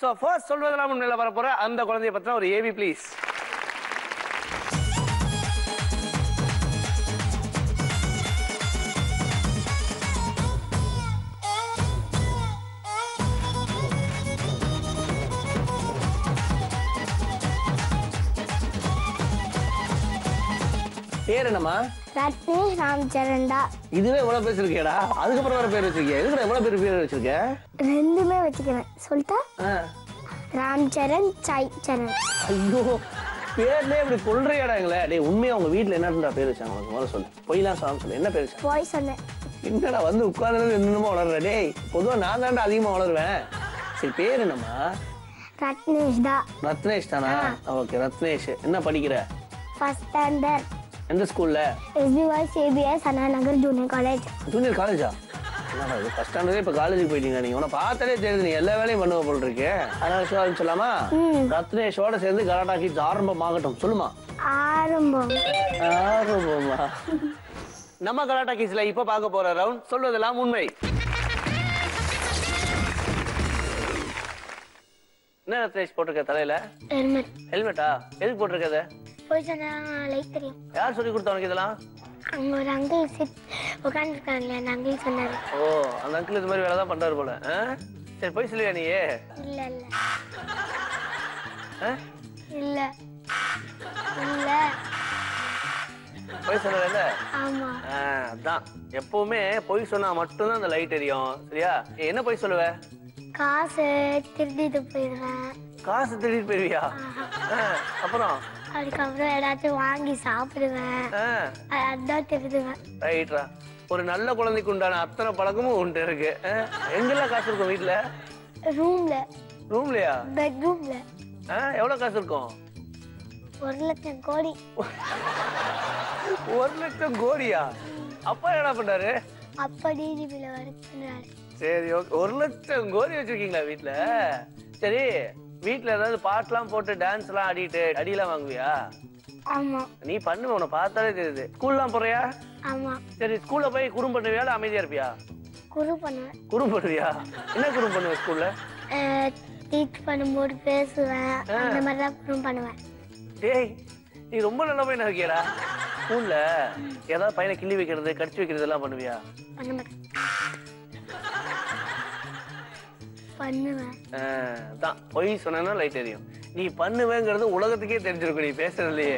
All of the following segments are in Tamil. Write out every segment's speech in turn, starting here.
சோ ஃபர்ஸ்ட் சொல்வதெல்லாம் முன்னில வர போற அந்த குழந்தைய பத்தின ஒரு ஏவி ப்ளீஸ். பேர் என்னம்மா? ரத்னேஷ் ராம்சரன்டா. இதுவே எவ்வளவு பேர் இருக்கேடா? அதுக்கப்புறம் வேற பேர் வச்சிருக்கே. எதுக்கு எவ்வளவு பேர் வச்சிருக்க? ரெண்டுமே வச்சுக்கிறேன். சொல்லிட்டா? ராம்சரண் சாய் சரண். ஐயோ பேர்லயே இப்படி கொள்றையாடா எங்களை. டேய் உண்மையா உங்க வீட்டுல என்னடா பேர் வச்சாங்க உனக்கு? முதல்ல சொல்லு. பொய்லாம் சொல்லு. என்ன பேர் வச்சாங்க? போய் சொன்னேன். என்னடா வந்து உட்கார்ந்து என்னமோ வளர்ற? டேய் பொதுவா நான் தான்டா அதிகமா வளருவேன். சரி பேர் என்னம்மா? ரத்னேஷ் தா. ரத்னேஷ் தானா? ஓகே ரத்னேஷ். என்ன படிக்கிற? First standard. எந்த ஸ்கூல்ல? SBY CBS Anna Nagar junior college. Junior காலேஜா? என்னடா இது ஃபர்ஸ்ட் ஸ்டாண்டர்டே இப்ப காலேஜுக்கு போயிட்டீங்க நீங்க. உன பார்த்தாலே தெரியுது நீ எல்லா வேலையும் பண்ணுவ போல இருக்கு. அதனால ஷோ ஆரம்பிச்சலாமா? ரத்னேஷோட சேர்ந்து கலாட்டா கிட்ஸ் ஆரம்பமாகட்டும். சொல்லுமா? ஆரம்பமா? நம்ம கலாட்டா கிட்ஸ்ல இப்ப பார்க்க போற ரவுண்ட் சொல்வதெல்லாம் உண்மை. என்ன ரத்னேஷ் போட்டிருக்க தலையில? ஹெல்மெட். ஹெல்மெட்டா? எதுக்கு போட்டிருக்கத? போய் சொன்னா லைட் தெரியும். யார் சொல்லி கொடுத்தா உனக்கு இதெல்லாம்? அங்க ஒரு அங்கிள் உட்காந்துருக்காங்க. அந்த அங்கிள் சொன்னாரு. ஓ அந்த அங்கிள் இது மாதிரி வேலை தான் பண்றாரு போல. சரி போய் சொல்லுவியா நீ? இல்ல இல்ல இல்ல இல்ல போய் சொல்லல. ஆமா அதான் எப்பவுமே பொய் சொன்னா மட்டும்தான் அந்த லைட் எரியும். சரியா? என்ன பொய் சொல்லுவ? காசு திருடிட்டு போயிடுவேன். காசு திருடிட்டு போயிருவியா? அப்புறம் அதுக்கப்புறம் ஏதாச்சும் வாங்கி சாப்பிடுவேன். அதான் திருடுவேன். ரைட்ரா. ஒரு நல்ல குழந்தைக்கு உண்டான அத்தனை பழக்கமும் உண்டு இருக்கு. எங்கெல்லாம் காசு இருக்கும் வீட்டுல? ரூம்ல. ரூம்லயா? பெட்ரூம்ல. எவ்வளவு காசு இருக்கும்? 1,00,000 கோடி. 1,00,000 கோடியா? அப்பா என்ன பண்றாரு? அப்பா டிஜிபில வரைக்கிறாரு. சரி ஓகே. 1,00,000 கோடி வச்சிருக்கீங்களா வீட்டுல? சரி வீட்டுல ஏதாவது பாட்டுலாம் போட்டு டான்ஸ் எல்லாம் ஆடிட்டு அடியெல்லாம் வாங்குவியா? ஆமா. நீ பண்ணுவ. உன்னை பார்த்தாலே தெரியுது. ஸ்கூல்லாம் போறியா? ஆமா. சரி ஸ்கூல்ல போய் குறும் பண்ணுவியா இல்ல அமைதியா இருப்பியா? குரு பண்ணுவேன். குறும் பண்ணுவியா? என்ன குறும் பண்ணுவ ஸ்கூல்ல? டீச் பண்ணும்போது பேசுவேன். அந்த மாதிரி தான் குறும் பண்ணுவேன். டேய் நீ ரொம்ப நல்ல பையனா இருக்கியடா. ஸ்கூல்ல ஏதாவது பையனை கிள்ளி வைக்கிறது கடிச்சு வைக்கிறது எல்லாம் பண்ணுவியா? பண்ண மாட்டேன். பண்ணுவேன். தான் பொய் சொன்னா லைட் எரியும். நீ பண்ணுவேங்கிறது உலகத்துக்கே தெரிஞ்சிருக்கும் நீ பேசுறதுலயே.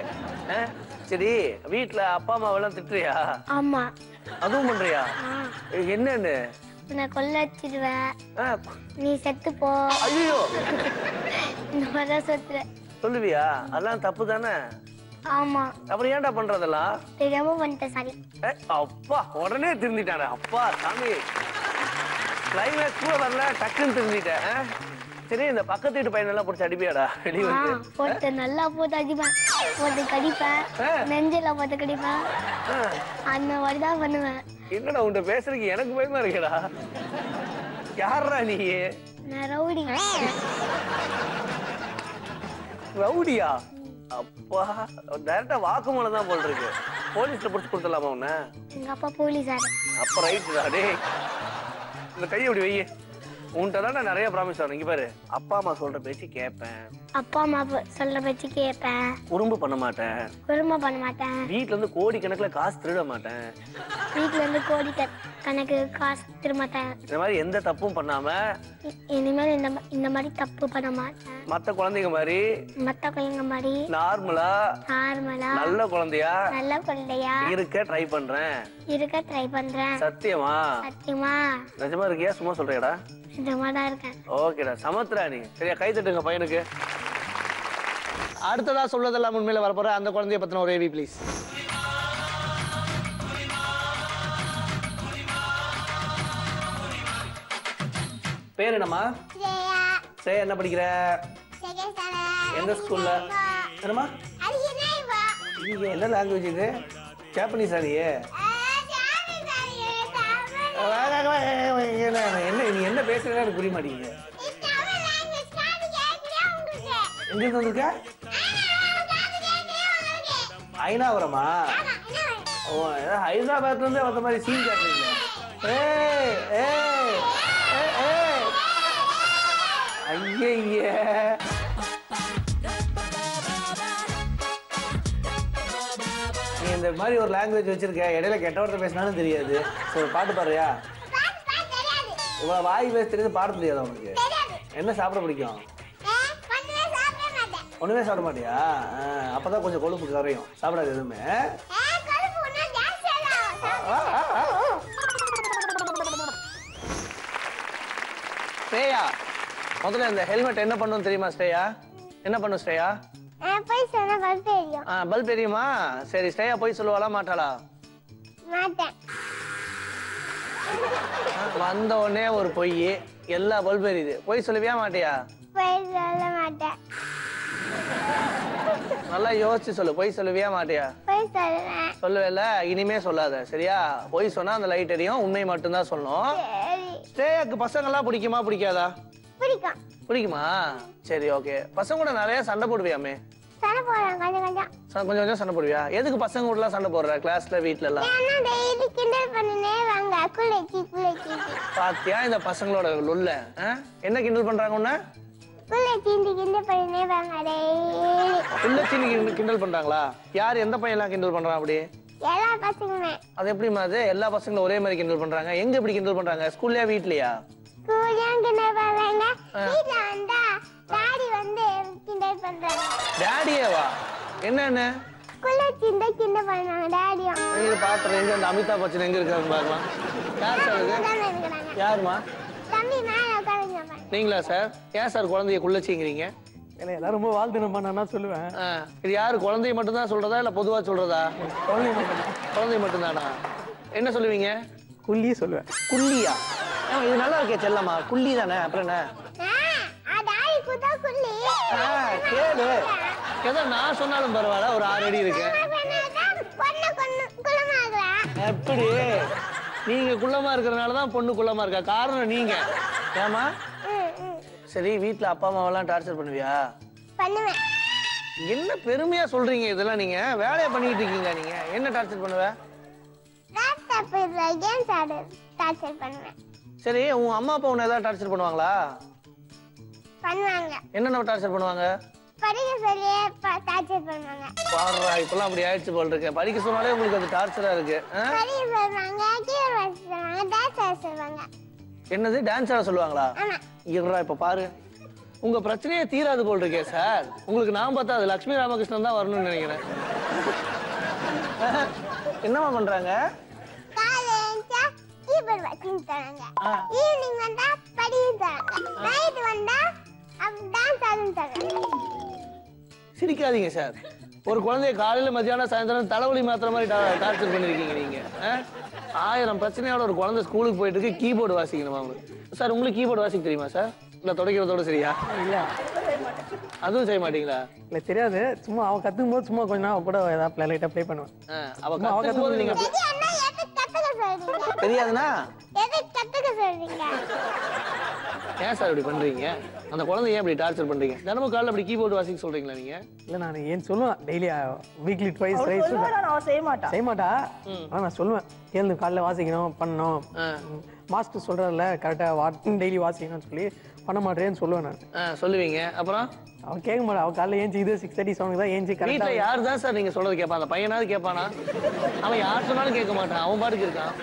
சரி வீட்டுல அப்பா அம்மாவெல்லாம் திட்டுறியா? ஆமா. அதுவும் பண்றியா? என்னன்னு? நான் கொல்ல வச்சிருவேன். நீ செத்து போ. ஐயோ இந்த மாதிரிதான் சொத்துற சொல்லுவியா? அதெல்லாம் தப்பு தானே? ஆமா. அப்புறம் ஏன்டா பண்றதெல்லாம்? தெரியாம பண்ணிட்டேன். சாரி. அப்பா உடனே திருந்திட்டானே. அப்பா சாமி கிளைமேக்ஸ் கூட வரல டக்குன்னு திருந்திட்டேன். சரி இந்த பக்கத்து வீட்டு பையன் எல்லாம் போட்டு அடிப்பியாடா? வெளியே வந்து போட்டு நல்லா போட்டு அடிப்பேன். போட்டு கடிப்பேன். நெஞ்சில போட்டு கடிப்பேன். அந்த மாதிரிதான் பண்ணுவேன். என்னடா உன்கிட்ட பேசுறதுக்கு எனக்கு பயமா இருக்கடா. யாரா நீ? நான் ரவுடி. ரவுடியா? அப்பா டைரக்டா வாக்குமூலம் தான் போல் இருக்கு. போலீஸ்ல புடிச்சு கொடுத்துடலாமா உன்ன? எங்க அப்பா போலீஸாரு. அப்ப ரைட்டுடா. டேய் இந்த கையை இப்படி வை. உன்கிட்ட தான் நான் நிறைய ப்ராமிஸ் ஆனேன். இங்க பாரு அப்பா அம்மா சொல்ற பேச்சு கேட்பேன். அப்பா அம்மா சொல்ற பேச்சு கேட்பேன். குறும்பு பண்ண மாட்டேன். குறும்பு பண்ண மாட்டேன். வீட்டுல இருந்து கோடி கணக்குல காசு திருட மாட்டேன். வீட்டுல இருந்து கோடி கணக்கு காசு திருட மாட்டேன். இந்த மாதிரி எந்த தப்பும் பண்ணாம இனிமேல் இந்த மாதிரி தப்பு பண்ண மாட்டேன். மத்த குழந்தைங்க மாதிரி நார்மலா நல்ல குழந்தையா இருக்க ட்ரை பண்றேன். சத்தியமா? நிஜமா இருக்கியா? சும்மா சொல்றியாடா? நிஜமாதான் இருக்கேன். ஓகேடா சமத்ரா நீ. சரியா கை தட்டுங்க பையனுக்கு. அடுத்ததா சொல்வதெல்லாம் உண்மையில வரப்போற அந்த குழந்தைய பத்தின ஒரு ஏவி ப்ளீஸ். பேர் என்னம்மா? ஸ்ரேயா. என்ன படிக்கிற? எந்த ஸ்கூல்ல? என்னம்மா நீங்க என்ன லாங்குவேஜ் இது? ஜாப்பனீஸா நீ? என்ன நீ என்ன பேசுறேன்னு எனக்கு புரிய மாட்டேங்குது. எங்க வந்திருக்க? ஐநாவரமா? ஓ ஹைதராபாத்ல இருந்து வந்த மாதிரி சீன் காட்டுறீங்க. ஐயே இந்த மாதிரி ஒரு லாங்குவேஜ் வச்சிருக்க, இடையில கெட்ட வார்த்தை பேசினாலும் தெரியாது. சரி பாட்டு பாடுறியா? வாய் பேச தெரியுது, பாட தெரியாதா உனக்கு? என்ன சாப்பிட பிடிக்கும்? ஒண்ணுமே சாப்பிட மாட்டியா? அப்பதான் கொஞ்சம் கொழுப்பு குறையும். சாப்பிடாது எதுவுமே. ஸ்ரேயா, முதல்ல இந்த ஹெல்மெட் என்ன பண்ணும் தெரியுமா ஸ்ரேயா? என்ன பண்ணும் ஸ்ரேயா? பல்ப் எரியுமா? சரி, ஸ்ரேயா போய் சொல்லுவாளா மாட்டாளா? வந்த உடனே ஒரு பொய், எல்லா பல்ப் எரியுது. போய் சொல்லுவியா மாட்டியா? நல்லா யோசிச்சு சொல்லு. போய் சொல்லுவியா மாட்டியா? சொல்லுவேல, இனிமே சொல்லாத சரியா? போய் சொன்னா அந்த லைட் எரியும். உண்மை மட்டும்தான் சொல்லணும். ஸ்ரேயாக்கு பசங்க எல்லாம் பிடிக்குமா பிடிக்காதா? பிடிக்குமா? சரி ஓகே. பசங்க கூட நிறைய சண்டை போடுவியாமே? கொஞ்சம் கொஞ்சம் சண்டை போடுவியா? எதுக்கு பசங்க கூட சண்டை போடுற? கிளாஸ்ல வீட்ல எல்லாம் பாத்தியா இந்த பசங்களோட லொல்ல? என்ன கிண்டல் பண்றாங்க உன்ன? கிண்டல் பண்றாங்களா? யார் எந்த பையன் எல்லாம் கிண்டல் பண்றான் அப்படி? அது எப்படிமா? அது எல்லா பசங்களும் ஒரே மாதிரி கிண்டல் பண்றாங்க. எங்க இப்படி கிண்டல் பண்றாங்க? ஸ்கூல்லயா வீட்லயா? டாடியேவா? என்ன பாத்துறேன். அந்த அமிதாப் பச்சன் எங்க இருக்காரு பாக்கலாம். யாருமா? நீங்களா சார்? ஏன் சார் குழந்தைய குள்ளச்சிங்கிறீங்க? எல்லாரும் ரொம்ப வாழ்த்துனப்பா நான் சொல்லுவேன். இது யாரு? குழந்தைய மட்டும் தான் சொல்றதா இல்ல பொதுவா சொல்றதா? குழந்தை மட்டும் தானா? என்ன சொல்லுவீங்க? குள்ளியே சொல்லுவேன். குள்ளியா? இது நல்லா இருக்கே செல்லம்மா. குள்ளி தானே, அப்புறம் என்ன? கேளு, எதோ நான் சொன்னாலும் பரவாயில்ல. ஒரு 6 அடி இருக்கு. எப்படி? நீங்க குள்ளமா இருக்கிறதுனாலதான் பொண்ணு குள்ளமா இருக்கா? காரணம் நீங்க. ஏமா? சரி, வீட்டுல அப்பா அம்மாவெல்லாம் டார்ச்சர் பண்ணுவியா? என்ன பெருமையா சொல்றீங்க இதெல்லாம்? நீங்க வேலையை பண்ணிட்டு இருக்கீங்க. நீங்க என்ன டார்ச்சர் பண்ணுவ? சரி, உங்க அம்மா அப்பா உன்னை ஏதாவது டார்ச்சர் பண்ணுவாங்களா? என்னென்ன டார்ச்சர் பண்ணுவாங்க? பாடுறா, இப்பெல்லாம் அப்படி ஆயிடுச்சு போல் இருக்கு. படிக்க சொன்னாலே உங்களுக்கு அது டார்ச்சரா இருக்கு. என்னது? டான்ஸ் ஆட சொல்லுவாங்களா? இருடா, இப்ப பாரு, உங்க பிரச்சனையே தீராது போல் இருக்கே சார். உங்களுக்கு நான் பார்த்தா அது லட்சுமி ராமகிருஷ்ணன் தான் வரணும்னு நினைக்கிறேன். என்னமா பண்றாங்க? சிரிக்காதீங்க சார். ஒரு குழந்தைய காலையில மத்தியானம் சாயந்தரம் தலைவலி மாத்திர மாதிரி டார்ச்சர் பண்ணிருக்கீங்க நீங்க. 1000 பிரச்சனையோட ஒரு குழந்தை ஸ்கூலுக்கு போயிட்டு இருக்கு. கீபோர்டு வாசிக்கணுமா சார்? உங்களுக்கு கீபோர்டு வாசிக்க தெரியுமா சார்? இல்ல துடைக்கிறதோட சரியா? இல்ல, அதுவும் செய்ய மாட்டீங்களா? இல்ல, தெரியாது. சும்மா அவ கத்துக்கும் போது சும்மா கொஞ்ச நேரம் கூட ஏதாவது லைட்டா ப்ளே பண்ணுவேன். அவ கத்துக்கும் போது நீங்க தெரியாதுன்னா ஏன் சார் இப்படி பண்றீங்க? அந்த குழந்தை ஏன் இப்படி டார்ச்சர் பண்றீங்க? தினமும் காலைல அப்படி கீபோர்டு வாசிக்க சொல்றீங்களா நீங்க? இல்ல, நான் ஏன் சொல்லுவேன். டெய்லி வீக்லி ட்வைஸ் செய்ய மாட்டா. ஆனா நான் சொல்லுவேன், எழுந்து காலைல வாசிக்கணும் பண்ணணும். மாஸ்டர் சொல்றதுல கரெக்டா டெய்லி வாசிக்கணும்னு சொல்லி பண்ண மாட்டேன்னு சொல்லுவேன் நான். சொல்லுவீங்க. அப்புறம் அவன் கேட்க மாட்டான். அவன் காலைல ஏஞ்சி இது 6:30 7 தான் ஏஞ்சி. வீட்டுல யார் தான் சார் நீங்க சொல்றது கேட்பான்? அந்த பையனாவது கேட்பானா? அவன் யார் சொன்னாலும் கேட்க மாட்டான். அவன் பாட்டுக்கு இருக்கான்.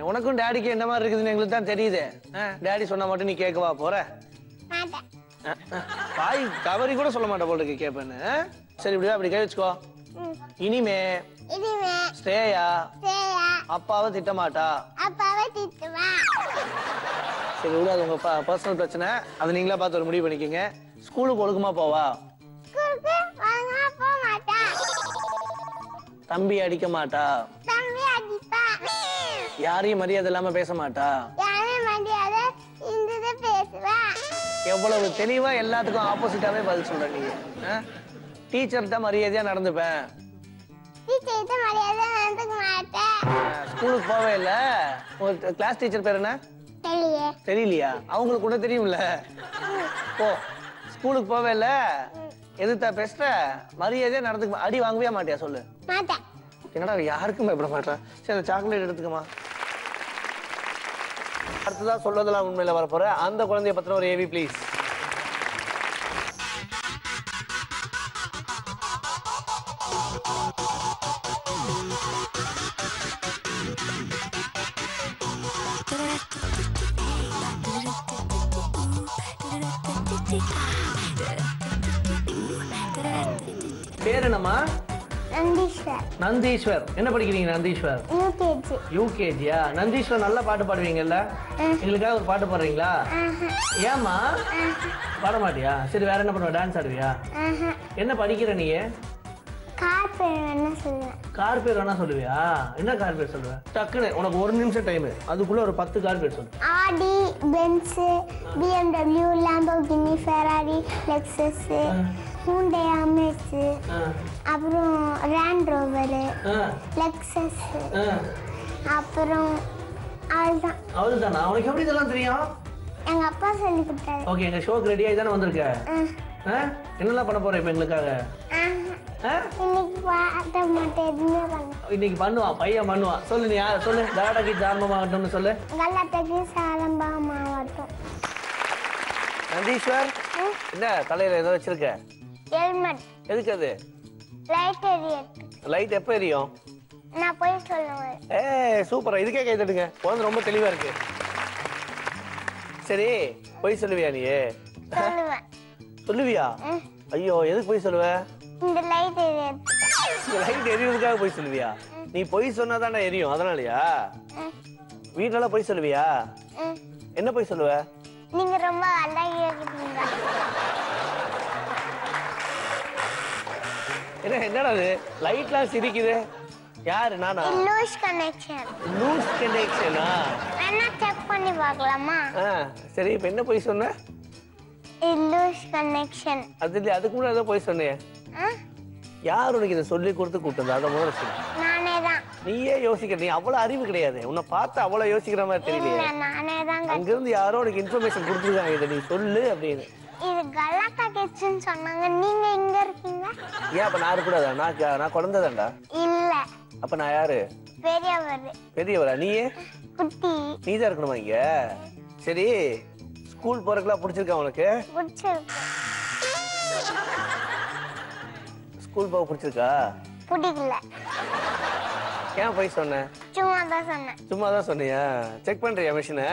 உனக்கும் டேடிக்கு என்ன மாதிரி இருக்குதுன்னு எங்களுக்கு தான் தெரியுது. டேடி சொன்னா மட்டும் நீ கேட்கவா போற? வாய் கவரி கூட சொல்ல மாட்டேன் போல இருக்கு கேட்பேன்னு. சரி, இப்படி அப்படி கை வச்சுக்கோ. இனிமே ஸ்ரேயா அப்பாவை திட்டமாட்டா. சரி விடு, அது உங்க பர்சனல் பிரச்சனை. அதை நீங்களா பார்த்து ஒரு முடிவு பண்ணிக்கோங்க. ஸ்கூலுக்கு ஒழுக்கமா போவா? தம்பி அடிக்க மாட்டா? யாரையும் மரியாதை இல்லாம பேச மாட்டா? எவ்வளவு தெளிவா எல்லாத்துக்கும் ஆப்போசிட்டாவே பதில் சொல்ற நீங்க. டீச்சர்கிட்ட மரியாதையா நடந்துப்பேன். ஸ்கூலுக்கு போவே இல்ல. உங்க கிளாஸ் டீச்சர் பேர் என்ன? தெரியலையா? அவங்களுக்கு கூட தெரியும்ல. போ, ஸ்கூலுக்கு போவே இல்ல. எதுத்தா பேசுற? மரியாதையா நடந்துக்க. அடி வாங்கவே மாட்டியா? சொல்லு. என்னடா யாருக்கும் பயப்பட மாட்டேன். சரி, சாக்லேட் எடுத்துக்கமா. அடுத்ததான் சொல்வதெல்லாம் உண்மையில வரப்போற அந்த குழந்தைய பத்தின ஒரு ஏவி ப்ளீஸ். பேர் என்னம்மா? நந்தீஸ்வர். நந்தீஸ்வர். என்ன படிக்கிறீங்க நந்தீஸ்வர்? யூகேஜி. யூகேஜியா? நந்தீஸ்வர் நல்லா பாட்டு பாடுவீங்கல்ல? எங்களுக்காக ஒரு பாட்டு பாடுறீங்களா? ஏம்மா பாட மாட்டியா? சரி வேற என்ன பண்ணுவ? டான்ஸ் ஆடுவியா? என்ன படிக்கிற நீ? கார் பேர் வேணா சொல்லுவேன். கார் பேர் வேணா சொல்லுவியா? என்ன கார் பேர் சொல்லுவேன்? டக்குன்னு உனக்கு 1 நிமிஷம் டைம், அதுக்குள்ள ஒரு 10 கார் பேர் சொல்லு. Audi, Benz, BMW, Lamborghini, Ferrari, Lexus, Hyundai Amaze, அப்புறம் ரேண்ட் ரோவர், லெக்ஸஸ், அப்புறம் அவ்வளோதான். அவ்வளோதானா? உனக்கு எப்படி இதெல்லாம் தெரியும்? எங்க அப்பா சொல்லி கொடுத்தாரு. ஓகே, எங்க ஷோக்கு ரெடியாகி தானே வந்திருக்க? என்னெல்லாம் பண்ண போற இப்போ எங்களுக்காக? இன்னைக்கு பாட்ட மாட்டேன், எதுவுமே பண்ண. இன்னைக்கு பண்ணுவான், பையன் பண்ணுவான். சொல்லு நீ யார் சொல்லு. கலாட்டாக்கு ஆரம்பமாகட்டும்னு சொல்லு. கலாட்டாக்கு ஆரம்பமாகட்டும். நந்தீஸ்வர், என்ன தலையில ஏதோ வச்சிருக்க? ஹெல்மெட். எதுக்கு அது? லைட் எரியட். லைட் எப்போ எரியும்? நான் போய் சொல்லுவேன். சூப்பரா, இதுக்கே கை தட்டுங்க. குழந்தை ரொம்ப தெளிவா இருக்கு. சரி, போய் சொல்லுவியா நீ? சொல்லுவேன். சொல்லுவியா? ஐயோ, எதுக்கு போய் சொல்லுவ? இந்த லைட் எரியட். இந்த லைட் எரியுறதுக்காக போய் சொல்லுவியா? நீ போய் சொன்னா தானே எரியும், அதனாலயா? வீட்டுல போய் சொல்லுவியா? என்ன போய் சொல்லுவ? நீங்க ரொம்ப அழகா இருக்கீங்க. என்னடா அது லைட்லாம் சிரிக்குது? யாரு? நானா? Loose connection. லூஸ் கனெக்ஷனா? வேணா செக் பண்ணி பார்க்கலாமா? சரி, இப்போ என்ன போய் சொன்ன? Loose connection. அதுக்கு முன்னாடி ஏதோ போய் சொன்னியே. யார் உனக்கு இதை சொல்லி கொடுத்து கூப்பிட்டது? அதை முதல்ல சொல்லு. நானே தான். நீயே யோசிக்கிற, நீ அவ்வளவு அறிவு கிடையாது. உன்னை பார்த்து அவ்வளவு யோசிக்கிற மாதிரி தெரியலையே. நானே தான். அங்கிருந்து யாரோ உனக்கு இன்ஃபர்மேஷன் கொடுத்துருக்காங்க, இதை நீ சொல்லு அப்படின்னு. இது கலாட்டா கிட்ஸ்னு சொன்னாங்க. நீங்க எங்க இருக்கீங்க? ஏன் அப்ப நான் இருக்கக்கூடாதா? நான் குழந்தை தான்டா. இல்ல. அப்ப நான் யாரு? பெரியவர். பெரியவரா? நீயே குட்டி. நீ தான் இருக்கணுமா இங்க? சரி, ஸ்கூல் போறதுக்குலாம் பிடிச்சிருக்கா உனக்கு? பிடிச்சிருக்கு. ஸ்கூல் போக பிடிச்சிருக்கா? பிடிக்கல. ஏன் போய் சொன்ன? சும்மா தான் சொன்னேன். சும்மா தான் சொன்னியா? செக் பண்றியா மிஷினை?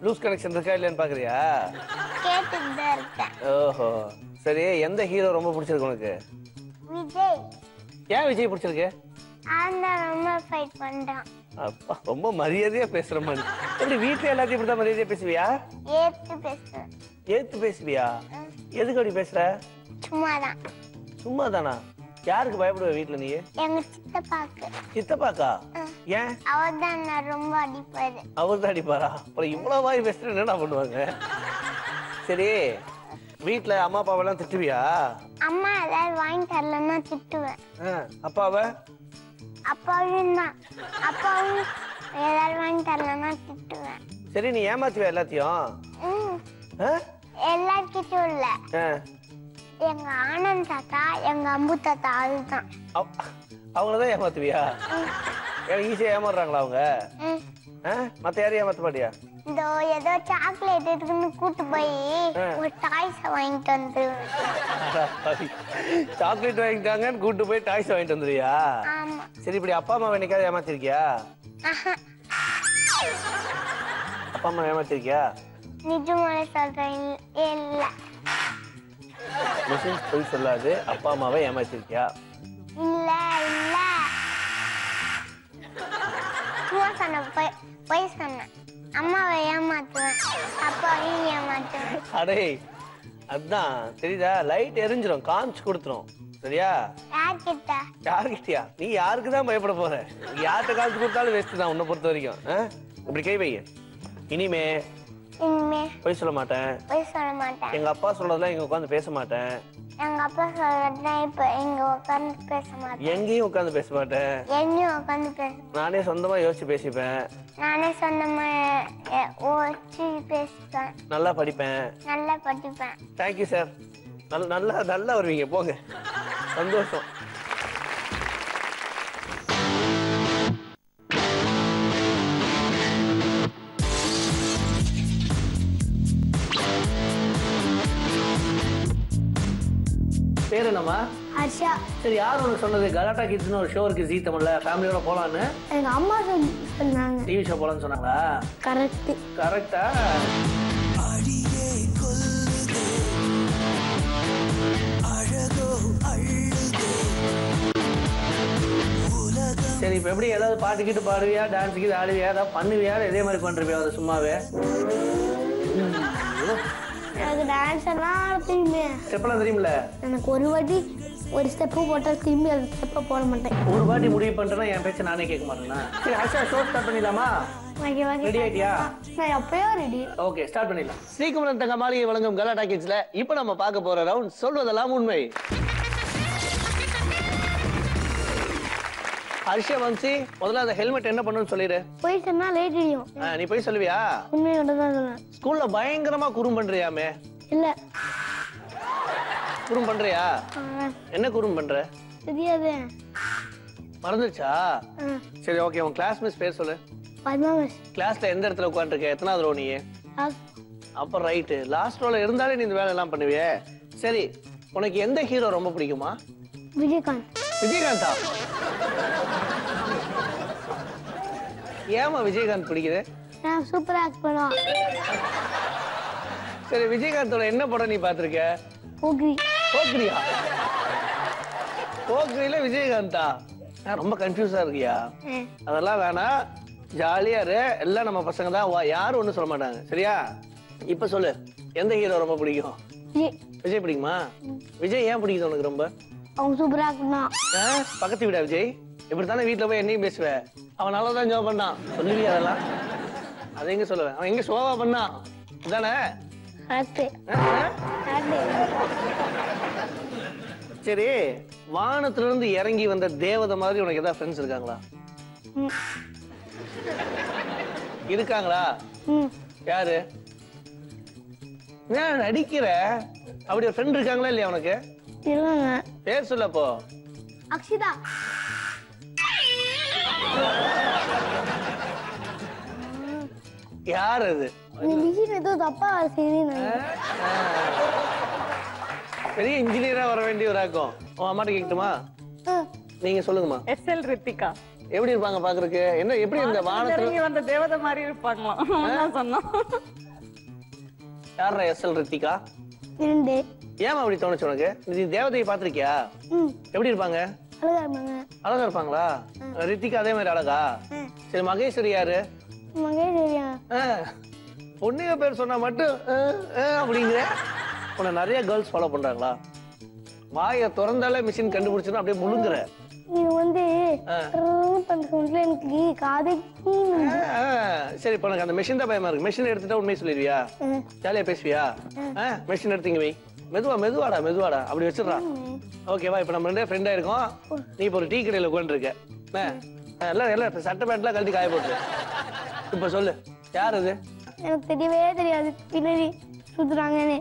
லூஸ் கனெக்ஷன் இருக்கா இல்லையான்னு பாக்குறியா? கேட்டுட்டு தான் இருக்கேன். ஓஹோ, சரி. எந்த ஹீரோ ரொம்ப பிடிச்சிருக்கு உனக்கு? விஜய். ஏன் விஜய் பிடிச்சிருக்கு? அந்த ரொம்ப ஃபைட் பண்றான். அப்பா, ரொம்ப மரியாதையா பேசுற மாதிரி. எப்படி வீட்டுல எல்லாத்தையும் இப்படி தான் மரியாதையா பேசுவியா? ஏத்து பேசுறேன். ஏத்து பேசுவியா? எதுக்கு அப்படி பேசுற? சும்மாதான். சும்மா தானா? யாருக்கு பயப்படுவ வீட்டுல நீ? எங்க சித்தப்பாக்கு. சித்தப்பாக்கா? ஏன்? அவர் தான் நான் ரொம்ப அடிப்பாரு. அவர் தான் அடிப்பாரா? அப்புறம் இவ்வளவு வாய் பேசுற என்னடா பண்ணுவாங்க? சரி, வீட்டுல அம்மா அப்பாவெல்லாம் திட்டுவியா? அம்மா ஏதாவது வாங்கி தரலன்னா திட்டுவேன். அப்பாவை? அப்பாவும் தான். அப்பாவும் ஏதாவது வாங்கி தரலன்னா திட்டுவேன். சரி, நீ ஏமாத்துவியா எல்லாத்தையும்? எல்லார்கிட்டும் இல்ல. எங்க ஆனந்த் தாத்தா, எங்க அம்பு தாத்தா, அதுதான். அவங்களதான் ஏமாத்துவியா? ஈஸியா ஏமாறுறாங்களா அவங்க? மத்த யாரையும் ஏமாத்த மாட்டியா? இதோ ஏதோ சாக்லேட் இருக்குன்னு கூட்டு போய் ஒரு டாய்ஸ் வாங்கிட்டு வந்து. சாக்லேட் வாங்கிட்டாங்கன்னு கூட்டு போய் டாய்ஸ் வாங்கிட்டு வந்துருவியா? ஆமா. சரி, இப்படி அப்பா அம்மா என்னைக்காவது ஏமாத்திருக்கியா? அப்பா அம்மா ஏமாத்திருக்கியா? நிஜமாவே சொல்றேன். இல்ல. மிஷின் போய் சொல்லாது. அப்பா அம்மாவை ஏமாத்திருக்கியா? இல்ல இல்ல. சும்மா சொன்ன போய் சொன்னேன். அம்மாவை ஏமாத்துவேன், அப்பாவையும் ஏமாத்துவேன். அடே, அதான் தெரியுதா? லைட் எரிஞ்சிரும், காமிச்சு கொடுத்துரும். சரியா? யார்கிட்ட? யார்கிட்டயா? நீ யாருக்கு தான் பயப்பட போற? யார்கிட்ட காமிச்சு கொடுத்தாலும் வேஸ்ட் தான் உன்னை பொறுத்த வரைக்கும். இப்படி கை வைங்க. இனிமே போய் சொல்ல மாட்டேன். போய் சொல்ல மாட்டேன். எங்க அப்பா சொல்றதெல்லாம் இங்க உட்காந்து பேச மாட்டேன். எங்க அப்பா சொல்றதா இப்ப இங்க உட்கார்ந்து பேச மாட்டேன். எங்கேயும் உட்கார்ந்து பேச மாட்டேன். எங்கேயும் உட்கார்ந்து பேச. நானே சொந்தமா யோசிச்சு பேசிப்பேன். நானே சொந்தமா யோசிச்சு பேசிப்பேன். நல்லா படிப்பேன். நல்லா படிப்பேன். Thank you sir. நல்லா நல்லா வருவீங்க, போங்க. சந்தோஷம். பேர் என்னம்மா? ஹர்ஷா. சரி, யார் உனக்கு சொன்னது கலாட்டா கிட்ஸ்னு ஒரு ஷோ இருக்கு ஜீ தமிழ்ல, ஃபேமிலியோட போலான்னு? எங்க அம்மா சொன்னாங்க. டிவி ஷோ போலான்னு சொன்னாங்களா? கரெக்ட். கரெக்டா? அழகோ அழுதே சரி இப்ப எப்படி ஏதாவது பாட்டுக்கிட்டு பாடுவியா டான்ஸுக்கு ஆடுவியா ஏதாவது பண்ணுவியா இதே மாதிரி பண்ணிருப்பியா அதை சும்மாவே எனக்கு டான்ஸ் எல்லாம் தெரியுமே ஸ்டெப்லாம் தெரியுமில்ல எனக்கு ஒரு வாட்டி ஒரு ஸ்டெப்பு போட்டால் திரும்பி அந்த ஸ்டெப்பை போட மாட்டேன் ஒரு வாட்டி முடிவு பண்ணிட்டேன்னா என் பேச்சு நானே கேட்க மாட்டேன்னா சரி ஹர்ஷா ஷோ ஸ்டார்ட் பண்ணிடலாமா ரெடி ஆயிட்டியா நான் எப்பயோ ரெடி ஓகே ஸ்டார்ட் பண்ணிடலாம் ஸ்ரீகுமரன் தங்க மாளிகை வழங்கும் கலாட்டா கிட்ஸ்ல இப்போ நம்ம பார்க்க போற ரவுண்ட் சொல்வதெல்லாம் உண்மை ஹர்ஷா வம்சி முதல்ல அந்த ஹெல்மெட் என்ன பண்ணணும்னு சொல்லிடு போய் சொன்னா லேட் அடியும் நீ போய் சொல்லுவியா உண்மையோட தான் சொல்லுவேன் ஸ்கூல்ல பயங்கரமா குறும் பண்றியாமே இல்ல குறும் பண்றியா என்ன குறும் பண்ற தெரியாது மறந்துச்சா சரி ஓகே உன் கிளாஸ் மிஸ் பேர் சொல்லு பத்மா மிஸ் கிளாஸ்ல எந்த இடத்துல உட்காந்துருக்க எத்தனாவது ரோ நீ அப்ப ரைட்டு லாஸ்ட் ரோல இருந்தாலே நீ இந்த வேலை எல்லாம் பண்ணுவியே சரி உனக்கு எந்த ஹீரோ ரொம்ப பிடிக்குமா விஜயகாந்த் விஜயகாந்தா ஏமா விஜயகாந்த் பிடிக்குது நான் சூப்பரா ஆக்ட் பண்ணுவேன் சரி விஜயகாந்தோட என்ன படம் நீ பாத்திருக்க போக்ரி போக்ரியா போக்ரியில விஜயகாந்தா ரொம்ப கன்ஃபியூஸா இருக்கியா அதெல்லாம் வேணாம் ஜாலியா இரு எல்லாம் நம்ம பசங்க தான் யாரும் ஒண்ணும் சொல்ல மாட்டாங்க சரியா இப்ப சொல்லு எந்த ஹீரோ ரொம்ப பிடிக்கும் விஜய் பிடிக்குமா விஜய் ஏன் பிடிக்குது உனக்கு ரொம்ப அவன் சூப்பரா ஆக்ட் பண்ணுவான் பக்கத்து வீடா விஜய் இப்படித்தானே வீட்டுல போய் என்னையும் பேசுவேன் அவன் நல்லா தான் ஜோப் பண்ணான் சொல்லுவியா அதெல்லாம் அதை எங்க சொல்லுவேன் அவன் எங்க ஷோவா பண்ணான் இதானே சரி வானத்துல இருந்து இறங்கி வந்த தேவதை மாதிரி உனக்கு ஏதாவது ஃப்ரெண்ட்ஸ் இருக்காங்களா இருக்காங்களா யாரு ஏன் நடிக்கிற அப்படி ஒரு ஃப்ரெண்ட் இருக்காங்களா இல்லையா உனக்கு பேர் சொல்ல அப்போ அக்ஷிதா யார் அது ஏதோ தப்பா பெரிய இன்ஜினியரா வர வேண்டிய ஒரு ஆக்கும் உன் அம்மாட்ட கேட்கட்டுமா நீங்க சொல்லுங்கம்மா எஸ்எல் ரித்திகா எப்படி இருப்பாங்க பாக்குறதுக்கு என்ன எப்படி இந்த வானத்துல வந்த தேவதை மாதிரி இருப்பாங்களாம் சொன்னோம் யாரா எஸ்எல் ரித்திகா இரண்டு ஏமா அப்படி தோணுச்சு உனக்கு நீ தேவதையை பாத்திருக்கியா எப்படி இருப்பாங்க அழகா இருப்பாங்க அழகா இருப்பாங்களா ரித்திகா அதே மாதிரி அழகா சரி மகேஸ்வரி யாரு மகேஸ்வரியா பொண்ணுங்க பேர் சொன்னா மட்டும் அப்படிங்கிற உன்னை நிறைய கேர்ள்ஸ் ஃபாலோ பண்றாங்களா வாயை திறந்தாலே மிஷின் கண்டுபிடிச்சுன்னா அப்படியே முழுங்குற இது வந்து எனக்கு காதை சரி இப்ப எனக்கு அந்த மிஷின் தான் பயமா இருக்கு மிஷின் எடுத்துட்டா உண்மையை சொல்லிடுவியா ஜாலியா பேசுவியா மிஷின் எடுத்தீங்க வை மெதுவாடா அப்படி வச்சிடறா ஓகேவா இப்ப நம்ம ரெண்டே ஃப்ரெண்டா இருக்கோம் நீ இப்ப ஒரு டீ கடையில உட்காந்து இருக்க எல்லாம் சட்டை பேண்ட்லாம் கழட்டி காய போட்டு இப்ப சொல்லு யார் அது எனக்கு தெரியவே தெரியாது பின்னாடி சுத்துறாங்கன்னு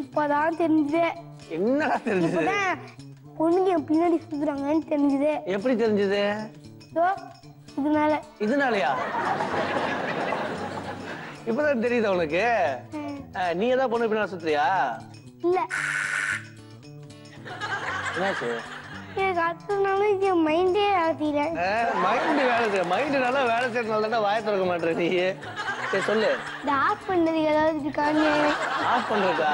இப்பதான் தெரிஞ்சது என்னடா தெரிஞ்சது பொண்ணுங்க பின்னாடி சுத்துறாங்கன்னு தெரிஞ்சது எப்படி தெரிஞ்சது இதனாலயா இப்பதான் தெரியுதா உனக்கு நீ ஏதாவது பொண்ணு பின்னாடி சுத்துறியா இல்ல என்னாச்சு எனக்கு அடுத்ததுனாலும் என் மைண்டே ஆத்தில மைண்ட் நல்லா வேலை செய்யறதுனால தான் வாய திறக்க மாட்டேற நீ சரி சொல்லு ஆஃப் பண்ணது ஏதாவது இருக்கான்னு ஆஃப் பண்றதா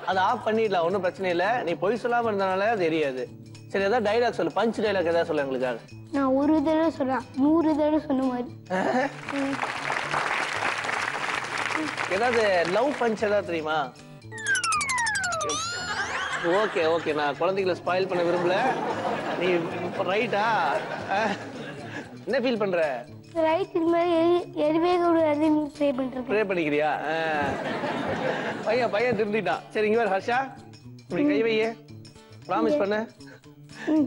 அது ஆஃப் பண்ணிடலாம் ஒன்றும் பிரச்சனை இல்லை நீ பொய் சொல்லாம இருந்தனால தெரியாது சரி ஏதாவது டைலாக் சொல்லு பஞ்ச் டைலாக் ஏதாவது சொல்ல எங்களுக்காக நான் ஒரு தடவை சொல்றேன் 100 தடவை சொன்ன மாதிரி ஏதாவது லவ் பஞ்ச் ஏதாவது தெரியுமா ஓகே ஓகே நான் குழந்தைகளை ஸ்பாயில் பண்ண விரும்பல நீ ரைட்டா என்ன ஃபீல் பண்ற ரைட் இது மாதிரி எதுவே ப்ரே பண்றேன் ப்ரே பண்ணிக்கிறியா பையன் திருந்திட்டான் சரி இங்க வர ஹர்ஷா இப்படி கை வையே ப்ராமிஸ் பண்ண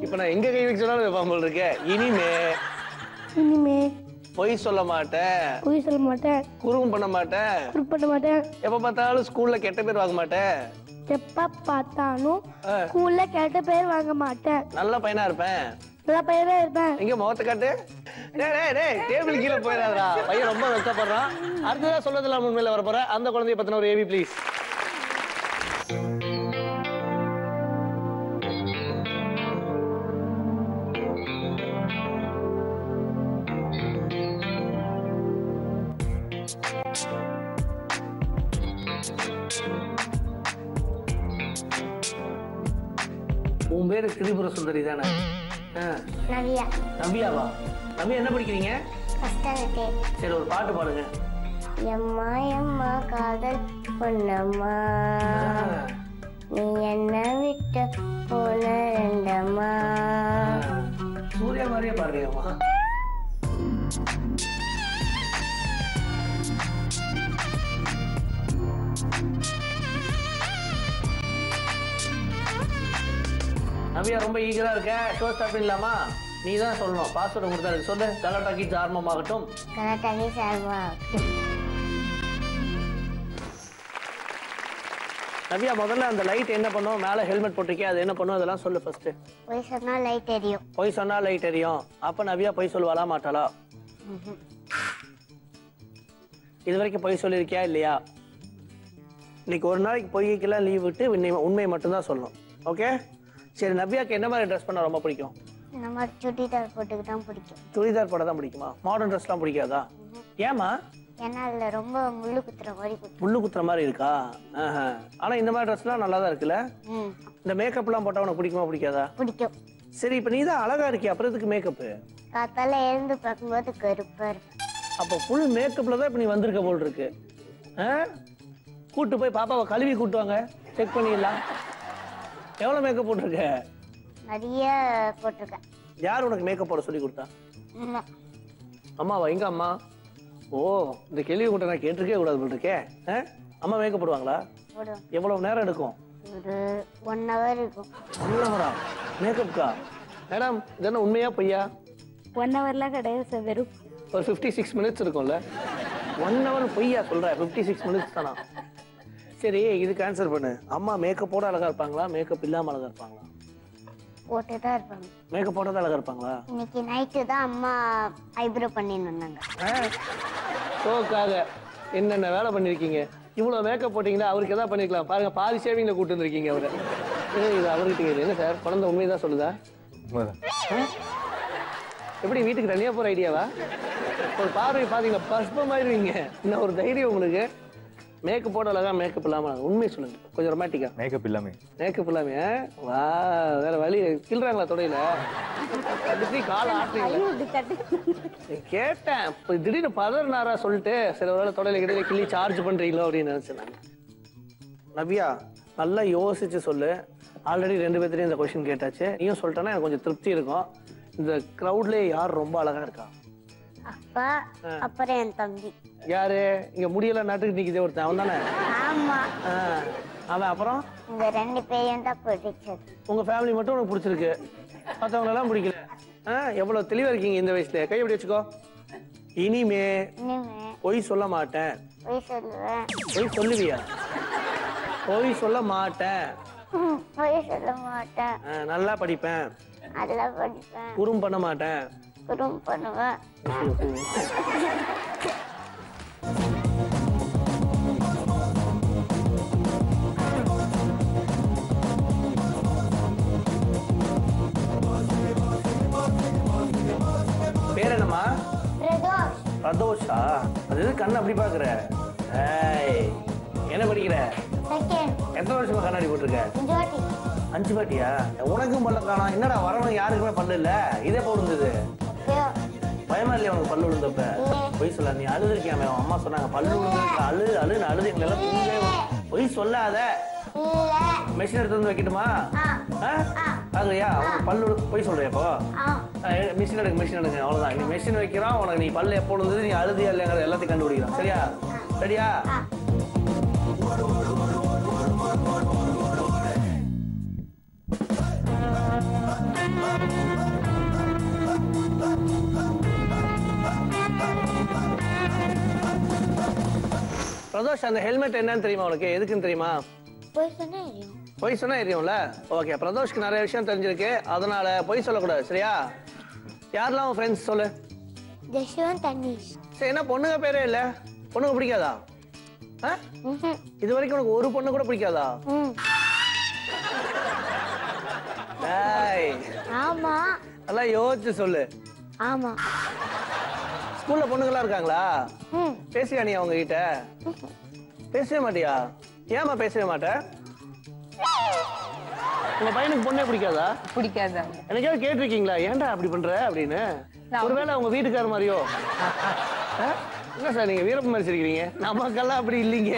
இப்ப நான் எங்க கை வைக்க சொன்னாலும் வைப்பான் போல இருக்கேன் இனிமே பொய் சொல்ல மாட்டேன் குறும் பண்ண மாட்டேன் எப்ப பார்த்தாலும் ஸ்கூல்ல கெட்ட பேர் வாங்க மாட்டேன் எப்ப பார்த்தாலும் ஸ்கூல்ல கெட்ட பேர் வாங்க மாட்டேன் நல்ல பையனா இருப்பேன் எங்க முகத்தை காட்டு டேபிள் கீழே போயிடாதா பையன் ரொம்ப வெக்கப்படுறான் அடுத்ததா சொல்லதெல்லாம் உண்மையில வர போற அந்த குழந்தைய பத்தின ஒரு ஏவி ப்ளீஸ் உன் பேரு திரிபுர சுந்தரி தானே? நவியா. நவியாவா? நவியா என்ன படிக்கிறீங்க? First standard. சரி ஒரு பாட்டு பாடுங்க. எம்மா எம்மா காதல் பொன்னம்மா நீ என்ன விட்டு போன ரெண்டம்மா. சூர்யா மாதிரியே பாடுறீங்கம்மா. நவியா ரொம்ப ஈகரா இருக்க. ஷோ ஸ்டார்ட் பண்ணலாமா? நீ தான் சொல்லணும். பாஸ்வேர்டு கொடுத்தா சொல்லு. கலாட்டா கிட்ஸ் ஆரம்பமாகட்டும். கலாட்டா கிட்ஸ் ஆரம்பமாகட்டும். நவியா முதல்ல அந்த லைட் என்ன பண்ணும்? மேல ஹெல்மெட் போட்டிருக்கே, அது என்ன பண்ணும்? அதெல்லாம் சொல்லு ஃபர்ஸ்ட். பொய் சொன்னா லைட் எரியும். பொய் சொன்னா லைட் எரியும். அப்ப நவியா பொய் சொல்லுவாளா மாட்டாளா? இது வரைக்கும் பொய் சொல்லியிருக்கியா இல்லையா? இன்னைக்கு ஒரு நாளைக்கு பொய்க்கெல்லாம் லீவ் விட்டு உண்மையை மட்டும்தான் சொல்லணும். ஓகே? சரி, நவ்யாக்கு என்ன மாதிரி ட்ரெஸ் பண்ண ரொம்ப பிடிக்கும்? இந்த மாதிரி சுடிதார் போட்டுக்கு தான் பிடிக்கும். சுடிதார் போட தான் பிடிக்குமா? மாடர்ன் ட்ரெஸ்லாம் பிடிக்காதா? ஏமா? ஏன்னா அதுல ரொம்ப முள்ளு குத்துற மாதிரி முள்ளு குத்துற மாதிரி இருக்கா? ஆனா இந்த மாதிரி ட்ரெஸ்லாம் நல்லா தான் இருக்குல்ல? இந்த மேக்கப்லாம் போட்டா உனக்கு பிடிக்குமா பிடிக்காதா? பிடிக்கும். சரி, இப்ப நீ தான் அழகா இருக்கிய, அப்புறம் எதுக்கு மேக்கப்? காத்தால எழுந்து பார்க்கும்போது கருப்பா இருக்கு. அப்ப ஃபுல் மேக்கப்ல தான் இப்ப நீ வந்திருக்க போல் இருக்கு. கூட்டு போய் பாப்பாவை கழுவி கூட்டுவாங்க, செக் பண்ணிடலாம். எவ்வளவு மேக்கப் போட்டிருக்க? நிறைய போட்டிருக்கேன். யார் உனக்கு மேக்கப் போட சொல்லி கொடுத்தா? அம்மாவா? எங்க அம்மா? ஓ, இந்த கேள்வி கூட நான் கேட்டிருக்கே கூடாது போல் இருக்கே. அம்மா மேக்கப் போடுவாங்களா? எவ்வளவு நேரம் எடுக்கும்? ஒரு 1 hour இருக்கும். 1 hour மேக்கப்கா? மேடம், இதென்ன உண்மையா பொய்யா? 1 hourலாம் கிடையாது சார், வெறும் ஒரு 56 minutes இருக்கும்ல. 1 hour பொய்யா சொல்ற? 56 minutes தானா? சரி, இதுக்கு ஆன்சர் பண்ணு. அம்மா மேக்கப் போட அழகா இருப்பாங்களா, மேக்கப் இல்லாம அழகா இருப்பாங்களா? போட்டு தான் இருப்பாங்க. மேக்கப் போட தான் அழகா இருப்பாங்களா? இன்னைக்கு நைட்டு தான் அம்மா ஐப்ரோ பண்ணின்னு வந்தாங்க. ஷோக்காக என்னென்ன வேலை பண்ணிருக்கீங்க? இவ்வளவு மேக்கப் போட்டீங்களா? அவருக்கு எதாவது பண்ணிருக்கலாம் பாருங்க. பாதி ஷேவிங்ல கூட்டு வந்திருக்கீங்க அவரை. இது அவர்கிட்ட என்ன சார், குழந்தை உண்மைதான் சொல்லுதா? எப்படி வீட்டுக்கு தனியா போற ஐடியாவா? ஒரு பார்வை பாத்தீங்களா, பஸ்பமாயிருவீங்க. இன்னும் ஒரு தைரியம் உங்களுக்கு. மேக்கப் போட அழகா, மேக்கப் இல்லாம உண்மையை சொல்லுங்க. கொஞ்சம் ரொமாட்டிக்கா. மேக்கப் இல்லாம. மேக்கப் இல்லாம? வா, வேற வழி கிள்றாங்களா தொடையில? காலை ஆட்டுறீங்களா? கேட்டேன். திடீர்னு பதறினாரா சொல்லிட்டு சரி ஒருவேளை தொடையில கிடையில கிள்ளி சார்ஜ் பண்றீங்களோ அப்படின்னு நினைச்சேன். நவ்யா, நல்லா யோசிச்சு சொல்லு. ஆல்ரெடி 2 பேர்த்தையும் இந்த கொஸ்டின் கேட்டாச்சு. நீயும் சொல்லிட்டேன்னா எனக்கு கொஞ்சம் திருப்தி இருக்கும். இந்த கிரௌட்லயே யார் ரொம்ப அழகா இருக்கா? அப்பா, அப்புறம் என் தம்பி. யாரு? இங்க முடியல நாட்டுக்கு நிக்குதே ஒருத்தன், அவன் தானே? ஆமா. அவன். அப்புறம் இந்த 2 பேரையும் தான் பிடிச்சது. உங்க ஃபேமிலி மட்டும் உனக்கு பிடிச்சிருக்கு, மற்றவங்க எல்லாம் பிடிக்கல. எவ்வளவு தெளிவா இருக்கீங்க இந்த வயசுல. கை எப்படி வச்சுக்கோ. இனிமே பொய் சொல்ல மாட்டேன். பொய் சொல்லுவேன். பொய் சொல்லுவியா? பொய் சொல்ல மாட்டேன். பொய் சொல்ல மாட்டேன். நல்லா படிப்பேன். நல்லா படிப்பேன். குறும் பண்ண மாட்டேன். குறும் பண்ணுவேன். பேர் என்னம்மா? பிரதோஷ். பிரதோஷா? அது கண்ணு அப்படி பாக்குற? என்ன படிக்கிற? எத்தனை வருஷமா கண்ணாடி போட்டிருக்க? 5 வாட்டியா? உனக்கும் பல்ல காணோம். என்னடா வரவங்க யாருக்குமே பல்லு இல்ல, இதே போடுந்தது. பயமா இல்லையா உனக்கு பல்லு விழுந்தப்ப? பொய் சொல்ல. நீ அழுதுருக்கியாமே, அம்மா சொன்னாங்க பல்லு விழுந்து அழுன்னு அழுது எங்களை எல்லாம். பொய் சொல்லாத. மெஷின் எடுத்து வந்து வைக்கட்டுமா? அதுலையா பல்லு பொய் சொல்றியாப்போ? மிஷின் எடுங்க அவ்வளவுதான். நீ மிஷின் வைக்கிறோம், உனக்கு நீ பல்லு எப்போ விழுந்தது, நீ அழுதியா இல்லைங்கிற எல்லாத்தையும் கண்டுபிடிக்கிறோம். சரியா? ரெடியா? பிரதோஷ், அந்த ஹெல்மெட் என்னன்னு தெரியுமா உனக்கு? எதுக்குன்னு தெரியுமா? பொய் சொன்னா எரியும்ல. ஓகே, பிரதோஷ்க்கு நிறைய விஷயம் தெரிஞ்சிருக்கு, அதனால பொய் சொல்லக்கூடாது. சரியா? யாரெல்லாம் உன் ஃப்ரெண்ட்ஸ் சொல்லு. ஜெஷுவன், தனிஷ். சரி, என்ன பொண்ணுங்க பேரே இல்ல? பொண்ணுங்க பிடிக்காதா? இது வரைக்கும் உனக்கு ஒரு பொண்ணு கூட பிடிக்காதா? ஆமா. நல்லா யோசிச்சு சொல்லு. ஆமா. ஸ்கூல்ல பொண்ணுங்களா இருக்காங்களா? பேசியா நீ அவங்க கிட்ட? பேசவே மாட்டியா? ஏமா பேசவே மாட்ட? உங்க பையனுக்கு பொண்ணே பிடிக்காதா? பிடிக்காது. எனக்காவது கேட்டிருக்கீங்களா ஏன்டா அப்படி பண்ற அப்படின்னு? ஒருவேளை உங்க வீட்டுக்கார மாதிரியோ? என்ன சார் நீங்க வீரப்ப மாதிரி சிரிக்கிறீங்க? நமக்கெல்லாம் அப்படி இல்லைங்க.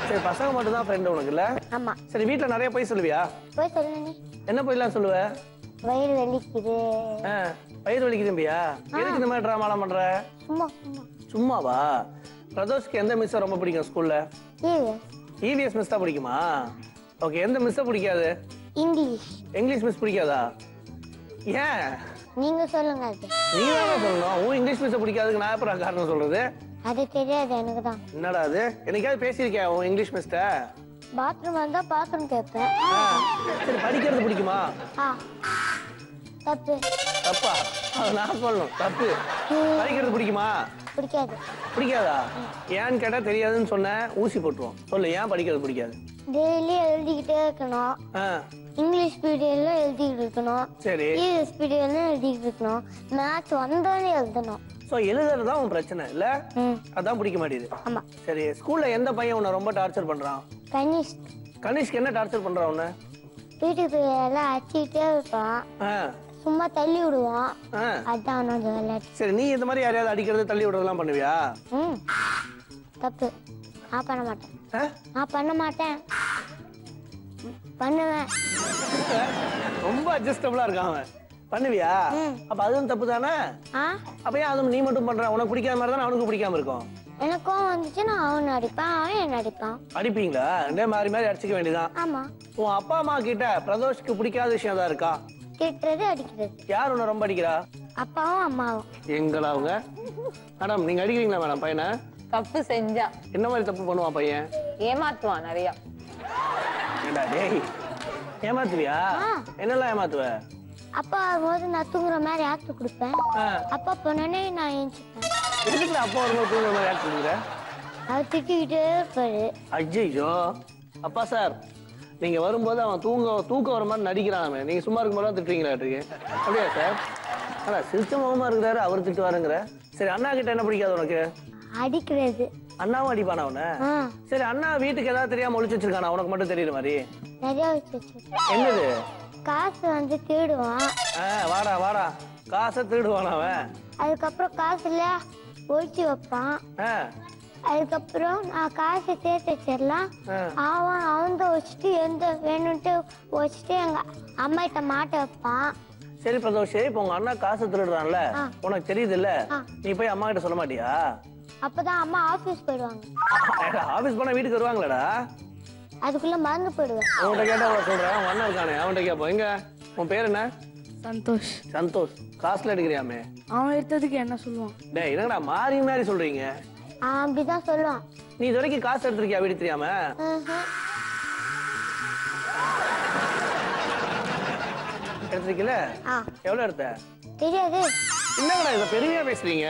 சரி பசங்க மட்டும் தான் ஃப்ரெண்ட் உனக்கு இல்ல? ஆமா. சரி வீட்டுல நிறைய போய் சொல்லுவியா? போய் சொல்லு நீ. என்ன போய்லாம் சொல்லுவ? வயிறு வலிக்குது. வயிறு வலிக்குதும்பியா? எதுக்கு இந்த மாதிரி டிராமாலாம் பண்ற? சும்மா சும்மாவா? பிரதோஷ்க்கு எந்த மிஸ் ரொம்ப பிடிக்கும் ஸ்கூல்ல? இவிஎஸ் மிஸ் தான் பிடிக்குமா? ஓகே, எந்த மிஸ் பிடிக்காது? இங்கிலீஷ். இங்கிலீஷ் மிஸ் பிடிக்காதா? ஏன்? நீங்க சொல்லுங்க அது. நீ தானே சொல்லணும். உன் இங்கிலீஷ் மிஸ் பிடிக்காதுக்கு நான் எப்பறம் காரணம் சொல்றது? அது தெரியாது எனக்கு தான். என்னடா அது? என்னைக்காவது பேசியிருக்கேன் உன் இங்கிலீஷ் மிஸ்ட்ட? பாத்ரூம் வந்தா பாத்ரூம் கேட்பேன். சரி படிக்கிறது பிடிக்குமா? தப்பு. தப்பா? நான் சொல்லணும் தப்பு. படிக்கிறது பிடிக்குமா? பிடிக்காது. பிடிக்காதா? ஏன்னு கேட்டா தெரியாதுன்னு சொன்னேன், ஊசி போட்டுருவோம். சொல்லு ஏன் படிக்கிறது பிடிக்காது? டெய்லி எழுதிக்கிட்டே இருக்கணும். இங்கிலீஷ் பீரியட்ல எழுதிக்கிட்டு இருக்கணும். சரி. இங்கிலீஷ் பீரியட்ல எழுதிக்கிட்டு இருக்கணும். மேத்ஸ் வந்தோடனே எழுதணும். சோ எழுதுறது தான் உன் பிரச்சனை இல்ல? அதான் பிடிக்க மாட்டேங்குது. ஆமா. சரி ஸ்கூல்ல எந்த பையன் உன்னை ரொம்ப டார்ச்சர் பண்றான்? கனிஷ்க். கனிஷ்க் என்ன டார்ச்சர் பண்றான் உன்னை? வீட்டுக்கு எல்லாம் அடிச்சுக்கிட்டே இருப்பான். சும்மா தள்ளி விடுவான். அதான் அவனோட விளையாட்டு. சரி நீ இந்த மாதிரி யாரையாவது அடிக்கிறது தள்ளி விடுறதெல்லாம் பண்ணுவியா? தப்பு. நான் பண்ண மாட்டேன். நான் பண்ண மாட்டேன். பண்ணுவேன். ரொம்ப அட்ஜஸ்டபிளா இருக்கான் அவன். பண்ணுவியா? அப்ப அதுவும் தப்பு தானே? அப்ப ஏன் அதுவும் நீ மட்டும் பண்ற? உனக்கு பிடிக்காத மாதிரி தானே அவனுக்கு பிடிக்காம இருக்கும். எனக்கும் வந்துச்சுன்னா அவன் அடிப்பான், அவன் என்ன அடிப்பான். அடிப்பீங்களா? ரெண்டே மாறி மாறி அடிச்சுக்க வேண்டியதான். ஆமா. உன் அப்பா அம்மா கிட்ட பிரதோஷ்க்கு பிடிக்காத விஷயம் தான் இருக்கா? திட்டுறது, அடிக்கிறது. யார் உன்னை ரொம்ப அடிக்கிறா? அப்பாவும் அம்மாவும். எங்களா அவங்க? மேடம் நீங்க அடிக்கிறீங்களா மேடம் பையனை? தப்பு செஞ்சா. என்ன மாதிரி தப்பு பண்ணுவான் பையன்? ஏமாத்துவான் நிறைய. ஏண்டா டேய், ஏமாத்துவியா? என்னெல்லாம் ஏமாத்துவ? அப்பா வரும்போது நான் தூங்குற மாதிரி ஆக்ட் கொடுப்பேன். அப்பா போனோடனே நான் எழுந்துப்பேன். எதுக்கு அப்பா வரும்போது தூங்குற மாதிரி ஆக்ட் கொடுக்குற? அவர் திட்டிக்கிட்டே இருப்பாரு. ஐயோ அப்பா சார், நீங்க வரும்போது அவன் தூக்கம் வர மாதிரி நடிக்கிறான். நீங்க சும்மா இருக்கும்போது திட்டுறீங்களா? அப்படியா சார்? ஆனா சிரிச்ச முகமா இருக்கிறாரு, அவர் திட்டுவாருங்கிற. சரி அண்ணா கிட்ட என்ன பிடிக்காது உனக்கு? அடிக்கிறது. அண்ணாவும் அடிப்பானா அவனை? சரி அண்ணா வீட்டுக்கு ஏதாவது தெரியாம ஒளிச்சு வச்சிருக்கானா உனக்கு மட்டும் தெரியுற மாதிரி? நிறைய வச்சு. என்னது? காசு வந்து திருடுவான். வாடா வாடா, காசை திருடுவான் அவன். அதுக்கப்புறம் காசுல ஒழிச்சு வைப்பான். அதுக்கப்புறம் நான் காசை சேர்த்து வச்சிடலாம். அவன் தான் வச்சுட்டு எந்த வேணும்ட்டு வச்சுட்டு எங்க அம்மா கிட்ட மாட்ட வைப்பான். சரி பிரதோஷ், இப்ப உங்க அண்ணா காசு திருடுறான்ல, உனக்கு தெரியுது இல்ல, நீ போய் அம்மா கிட்ட சொல்ல மாட்டியா? அப்பதான் அம்மா ஆபீஸ் போயிடுவாங்க. ஆபீஸ் போனா வீட்டுக்கு வருவாங்களடா? அதுக்குள்ள மறந்து போயிடுவேன். அவன்கிட்ட கேட்டா சொல்றேன், உங்க அண்ணா இருக்கானே அவன்கிட்ட கேட்போம். எங்க உன் பேர் என்ன? சந்தோஷ். சந்தோஷ் காசுல எடுக்கிறியாமே? அவன் எடுத்ததுக்கு என்ன சொல்லுவான்? டேய் என்னடா மாறி மாறி சொல்றீங்க? அப்படிதான் சொல்லுவான். நீ இது வரைக்கும் காசு எடுத்திருக்கியா வீடு தெரியாம? எடுத்திருக்கல? எவ்வளவு எடுத்த? தெரியாது. என்னடா இத பெரிய பேசுறீங்க?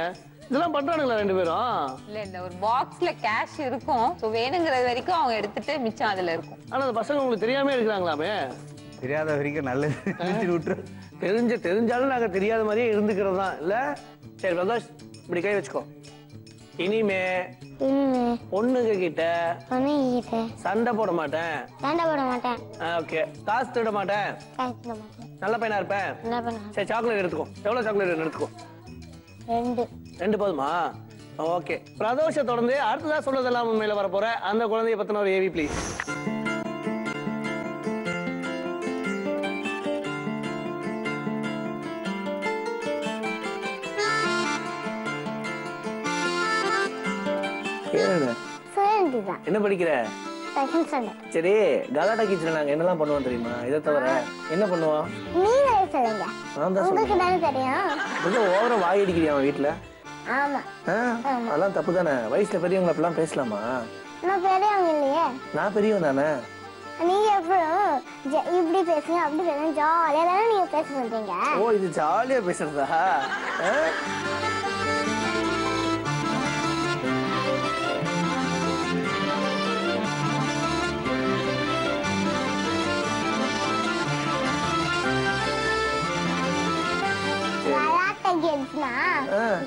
இதெல்லாம் பண்றானுங்களா ரெண்டு பேரும்? இல்ல இல்ல, ஒரு பாக்ஸ்ல கேஷ் இருக்கும். சோ வேணுங்கிறது வரைக்கும் அவங்க எடுத்துட்டு மிச்சம் அதுல இருக்கும். ஆனா அந்த பசங்க உங்களுக்கு தெரியாம இருக்கிறாங்களாமே? தெரியாத வரைக்கும் நல்லது விட்டுரு. தெரிஞ்சாலும் நாங்க தெரியாத மாதிரியே இருந்துக்கிறது தான் இல்ல? சரி பிரதோஷ், இப்படி கை வச்சுக்கோ. இனிமே பொண்ணுங்க கிட்ட சண்டை போட மாட்டேன். ஓகே, காசு திருட மாட்டேன். நல்ல பையனா இருப்பேன். சரி சாக்லேட் எடுத்துக்கோ. எவ்வளவு சாக்லேட் எடுத்துக்கோ? 2 போதுமா? ஓகே. பிரதோஷ தொடர்ந்து அடுத்ததா சொல்றதெல்லாம் உண்மையில வர போற அந்த குழந்தைய பத்தின ஒரு ஏவி ப்ளீஸ். என்ன படிக்கிற? சரி, கலாட்டா கிச்சன்ல நாங்க என்னெல்லாம் பண்ணுவோம் தெரியுமா? இதை தவிர என்ன பண்ணுவோம்? கொஞ்சம் ஓவரா வாய் அடிக்கிறியா அவன் வீட்டுல? அதெல்லாம் தப்பு தானே. வயசுல பெரியவங்களை அப்படிலாம் பேசலாமா? நான் பெரியவன் தானே. நீங்க இப்படி பேசுங்க அப்படி பேசுங்க, ஜாலியா தானே நீங்க பேச மாட்டீங்க. ஓ, இது ஜாலியா பேசுறதா?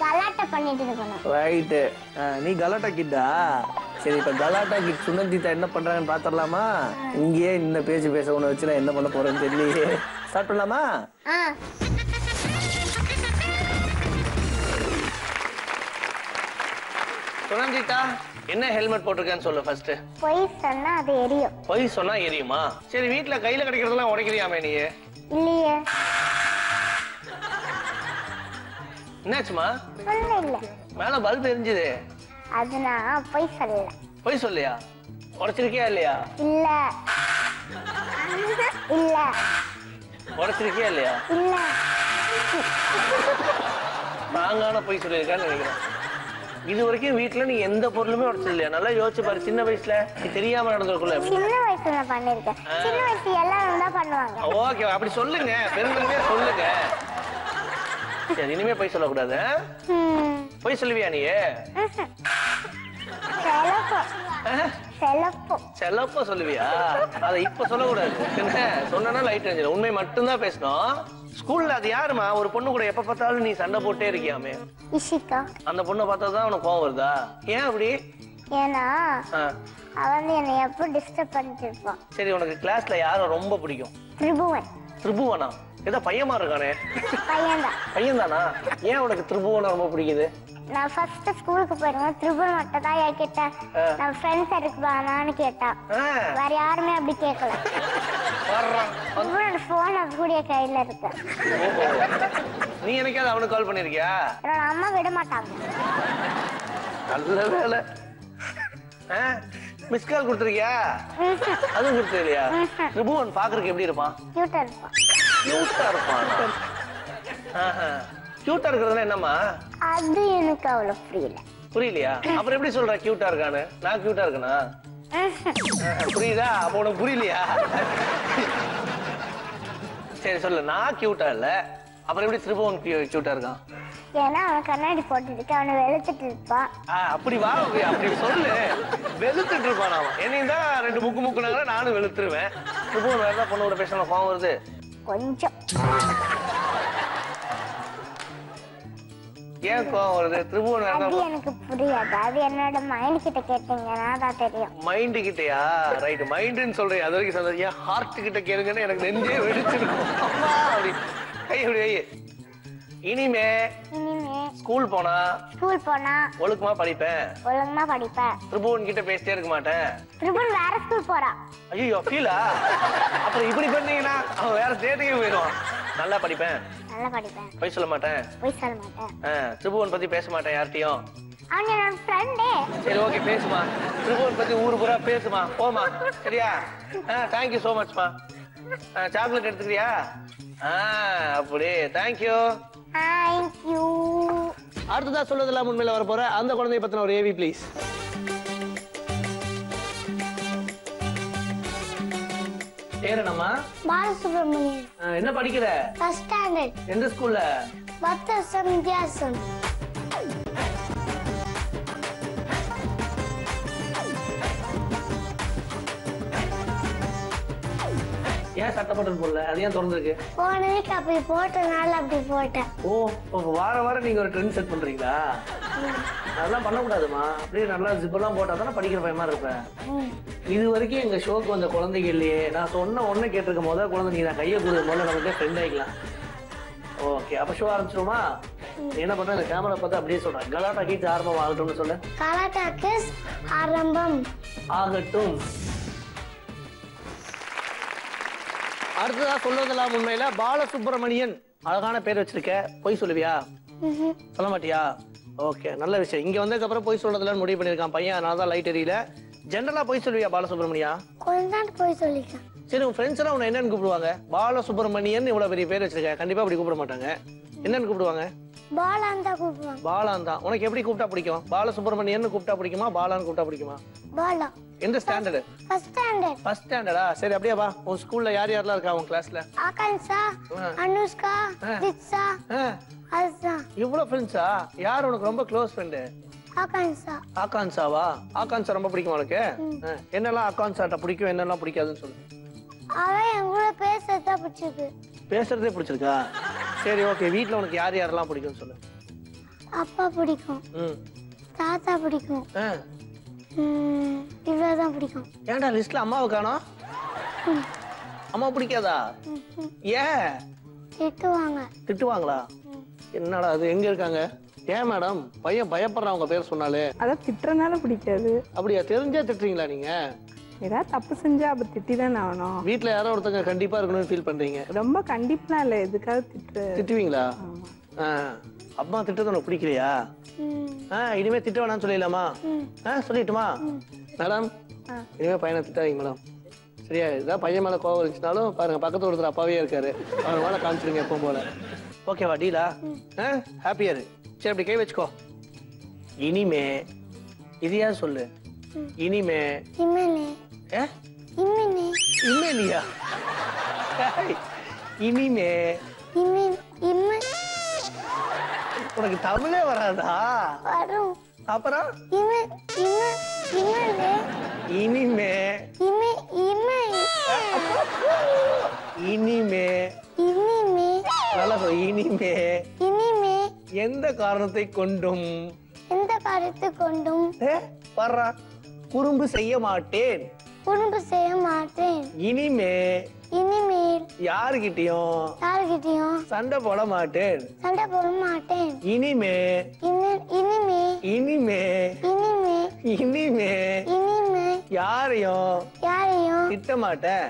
கலாட்டா பண்ணிட்டு இருக்கணும். ரைட். நீ கலாட்டா கிட்டா? சரி இப்ப கலாட்டா கிட் சுனந்திதா என்ன பண்றாங்கன்னு பாத்திரலாமா? இங்கேயே இந்த பேச்சு பேச உன வச்சு நான் என்ன பண்ண போறேன்னு தெரியலையே. ஸ்டார்ட் பண்ணலாமா? சுனந்திதா என்ன ஹெல்மெட் போட்டிருக்கேன்னு சொல்லு ஃபர்ஸ்ட். பொய் சொன்னா அது எரியும். பொய் சொன்னா எரியுமா? சரி வீட்ல கையில கிடைக்கிறதெல்லாம் உடைக்கிறியாமே நீ? இல்லையே. என்னாச்சுமா? இல்ல மேல பல்ப் எரிஞ்சுது. அது நான் பொய் சொல்லல. பொய் சொல்லியா? உடைச்சிருக்கியா இல்லையா? இல்ல இல்ல உடைச்சிருக்கியா இல்லையா? இல்ல. நாங்கான பொய் சொல்லியிருக்கான்னு நினைக்கிறேன். இது வரைக்கும் வீட்டுல நீ எந்த பொருளுமே உடைச்சது இல்லையா? நல்லா யோசிச்சு பாரு. சின்ன வயசுல நீ தெரியாம நடந்திருக்குள்ள. சின்ன வயசுல நான் பண்ணிருக்கேன். சின்ன வயசு எல்லாரும் தான் பண்ணுவாங்க. ஓகே அப்படி சொல்லுங்க, பெருமையா சொல்லுங்க. சரி இனிமே பொய் சொல்லக்கூடாது. பொய் சொல்லுவியா நீ? செலப்போ சொல்லுவியா? அதை இப்ப சொல்லக்கூடாது. என்ன சொன்னா லைட் எரிஞ்சிடும். உண்மை மட்டும்தான் பேசணும். ஸ்கூல்ல அது யாருமா ஒரு பொண்ணு கூட எப்ப பார்த்தாலும் நீ சண்டை போட்டே இருக்கியாமே? இஷிகா. அந்த பொண்ணை பார்த்தாதான் உனக்கு கோவம் வருதா? ஏன் அப்படி? ஏன்னா அவன் என்னை எப்ப டிஸ்டர்ப் பண்ணிட்டு இருப்பான். சரி உனக்கு கிளாஸ்ல யார ரொம்ப பிடிக்கும்? திரிபுவன். திரிபுவனா? ஏதோ பையமா இருக்கானே. பையன்தான். பையன்தானா? ஏன் உனக்கு திரிபுவனா ரொம்ப பிடிக்குது? நான் ஃபர்ஸ்ட் ஸ்கூலுக்கு போயிருந்தேன். திரிபுவன் மட்டும் தான் ஏன் கேட்டேன். நான் ஃப்ரெண்ட்ஸ் இருக்குவானான்னு கேட்டான். வேற யாருமே அப்படி கேட்கல. திரிபுவனோட போன் அப்படியே கையில இருக்கு. நீ எனக்காவது அவனுக்கு கால் பண்ணிருக்கியா? என்னோட அம்மா விட மாட்டாங்க. நல்ல வேலை. மிஸ் கால் கொடுத்துருக்கியா? அதுவும் கொடுத்தது இல்லையா? திரிபுவன் பாக்குறதுக்கு எப்படி இருப்பான்? கியூட்டா இருப்பான். கியூட்டா இருப்பான். கியூட்டா இருக்கிறதுனா என்னம்மா? அது எனக்கு அவ்வளவு புரியல. புரியலையா? அப்புறம் எப்படி சொல்ற கியூட்டா இருக்கானு? நான் கியூட்டா இருக்கனா? புரியுதா? அப்ப உனக்கு புரியலையா? சரி சொல்லு. நான் கியூட்டா இல்ல, அப்புறம் எப்படி திரும்பவும் கியூட்டா இருக்கான்? ஏன்னா அவன் கண்ணாடி போட்டுட்டு அவனை வெளுத்துட்டு இருப்பான். அப்படி வா, அப்படி சொல்லு. வெளுத்துட்டு இருப்பான் அவன். என்னையும் தான் 2 முக்கு முக்குனால நானும் வெளுத்துருவேன். திரும்பவும் வேற ஏதாவது பொண்ணு கூட பேசணும் கோவம் வருது கொஞ்சம். ஏன் கோவம் வருது? திரும்பவும் அது எனக்கு புரியாது. அது என்னோட மைண்ட் கிட்ட கேட்டீங்கன்னா தான் தெரியும். மைண்ட் கிட்டயா? ரைட், மைண்ட்னு சொல்றேன். அது வரைக்கும் சந்தோஷம். ஹார்ட் கிட்ட கேளுங்கன்னு எனக்கு நெஞ்சே வெடிச்சிருக்கும். அப்படி கை அப்படி வை. இனிமே ஸ்கூல் போனா ஒழுக்கமா படிப்பேன். திரிபுவன் கிட்ட பேசிட்டே இருக்க மாட்டேன். திரிபுவன் வேற ஸ்கூல் போறான். ஐயோ ஃபீலா? அப்புறம் இப்படி பண்ணீங்கன்னா அவன் வேற ஸ்டேட்டுக்கே போயிடுவான். நல்லா படிப்பேன். பொய் சொல்ல மாட்டேன். திரிபுவன் பத்தி பேச மாட்டேன் யார்கிட்டயும். சரி ஓகே பேசுமா. திரிபுவன் பத்தி ஊரு பூரா பேசுமா. போமா சரியா? தேங்க்யூ சோ மச்மா. சாக்லேட் எடுத்துக்கிறியா? அப்படி தேங்க்யூ. அடுத்ததா சொல்றதெல்லாம் உண்மையில வர போற அந்த குழந்தைய பத்தின ஒரு ஏவி ப்ளீஸ். பேர் என்னம்மா? பாலசுப்ரமணியன். என்ன படிக்கிற? First standard. எந்த ஸ்கூல்ல? பத்தசம் வித்தியாசம். ஏன் சட்டை பட்டன் போடல? அது ஏன் திறந்திருக்கு? போன வீக் அப்படி போட்டனால அப்படி போட்டேன். ஓ வாரம் நீங்க ஒரு ட்ரெண்ட் செட் பண்றீங்களா? அதெல்லாம் பண்ணக்கூடாதுமா. அப்படியே நல்லா ஜிப்பெல்லாம் போட்டா தானே படிக்கிற பயமா இருப்பேன். இது வரைக்கும் எங்க ஷோக்கு வந்த குழந்தைங்க இல்லையே. நான் சொன்ன ஒண்ணு கேட்டிருக்க முதல் குழந்தை நீ. நான் கையை கொடுக்க முதல்ல நமக்கு ஃப்ரெண்ட் ஆகிக்கலாம். ஓகே அப்ப ஷோ ஆரம்பிச்சிருமா? என்ன பண்ற? இந்த கேமரா பார்த்து அப்படியே சொல்றேன். கலாட்டா கீட்ஸ் ஆரம்பம் ஆகட்டும்னு சொல்ல. கலாட்டா கிட்ஸ் ஆரம்பம் ஆகட்டும். அடுத்ததா சொல்றதெல்லாம் உண்மையில பாலசுப்ரமணியன். அழகான பேர் வச்சிருக்க. பொய் சொல்லுவியா? சொல்ல மாட்டியா? ஓகே நல்ல விஷயம். இங்க வந்ததுக்கு அப்புறம் பொய் சொல்றதுல முடிவு பண்ணிருக்கான் பையன். அதனால தான் லைட் எரியல. ஜெனரலா பொய் சொல்லுவியா பாலசுப்ரமணியா? கொஞ்சம் பொய் சொல்லிருக்கேன். சரி உன் ஃப்ரெண்ட்ஸ் எல்லாம் உன்னை என்னன்னு கூப்பிடுவாங்க? பாலசுப்ரமணியன் இவ்வளவு பெரிய பேர் வச்சிருக்க. கண்டிப்பா அப்படி கூப்பிட மாட்டாங்க. என்னன்னு கூப்பிடுவாங்க? பாலாந்தா கூப்பிடுவாங்க. பாலாந்தா. உனக்கு எப்படி கூப்பிட்டா பிடிக்கும்? பாலசுப்ரமணியன் கூப்பிட்டா பிடிக்குமா? பாலான்னு கூப்பிட்டா பிடிக்குமா? பாலா. எந்த ஸ்டாண்டர்ட்? First standard. ஃபர்ஸ்ட் ஸ்டாண்டர்டா? சரி அப்படியே வா. உன் ஸ்கூல்ல யார் யாரெல்லாம் இருக்கா உன் கிளாஸ்ல? ஆகான்ஷா, அனுஷ்கா, திக்ஷா, அல்சா. இவ்வளவு ஃப்ரெண்ட்ஸா? யார் உனக்கு ரொம்ப க்ளோஸ் ஃப்ரெண்ட்? ஆகான்ஷா. ஆகான்ஷாவா? ஆகான்ஷா ரொம்ப பிடிக்கும் உனக்கு? என்னெல்லாம் ஆகான்ஷாட்ட பிடிக்கும், என்னெல்லாம் பிடிக்காதுன்னு சொல்லு. அவன் என் கூட பேசுறதா பிடிச்சிருக்கு. பேசுறதே பிடிச்சிருக்கா? சரி ஓகே. வீட்ல உனக்கு யார் யாரெல்லாம் பிடிக்கும்னு சொல்லு. அப்பா பிடிக்கும். தாத்தா பிடிக்கும். இவ்வளவுதான் பிடிக்கும். ஏன்டா லிஸ்ட்ல அம்மாவை காணோம்? அம்மா பிடிக்காதா? ஏன்? திட்டுவாங்க. திட்டுவாங்களா? என்னடா அது, எங்க இருக்காங்க? ஏன் மேடம் பையன் பயப்படுறான் உங்க பேர் சொன்னாலே? அதான் திட்டுறதுனால பிடிக்காது. அப்படியா? தெரிஞ்சா திட்டுறீங்களா நீங்க? ஏதாவது தப்பு செஞ்சா அப்ப திட்டிதான் ஆகணும். வீட்டுல யாரோ ஒருத்தங்க கண்டிப்பா இருக்கணும்னு ஃபீல் பண்றீங்க? ரொம்ப கண்டிப்பா இல்ல, எதுக்காக திட்டுவீங்களா? அம்மா திட்டது உனக்கு பிடிக்கலையா? இனிமே திட்ட வேணாம்னு சொல்லிடலாமா? சொல்லிட்டுமா மேடம்? இனிமே பையனை திட்டாதீங்க மேடம், சரியா? இதான் பையன் மேல கோவம் இருந்துச்சுனாலும் பாருங்க, பக்கத்து ஒருத்தர் அப்பாவே இருக்காரு, அவர் மேல காமிச்சிருங்க எப்பவும் போல. ஓகேவா? டீலா? ஹாப்பியா இரு. சரி, அப்படி கை வச்சுக்கோ. இனிமே இதையா சொல்லு. இனிமே இனிமையா? இனிமே உனக்கு தமிழே வராதா? அப்புறம் இனிமே இனிமே நல்லா சொல். இனிமே எந்த காரணத்தை கொண்டும் வர்றா குறும்பு செய்ய மாட்டேன். இனிமேல் யாருகிட்டயும் சண்டை போட மாட்டேன். இனிமே யாரையும் திட்ட மாட்டேன்.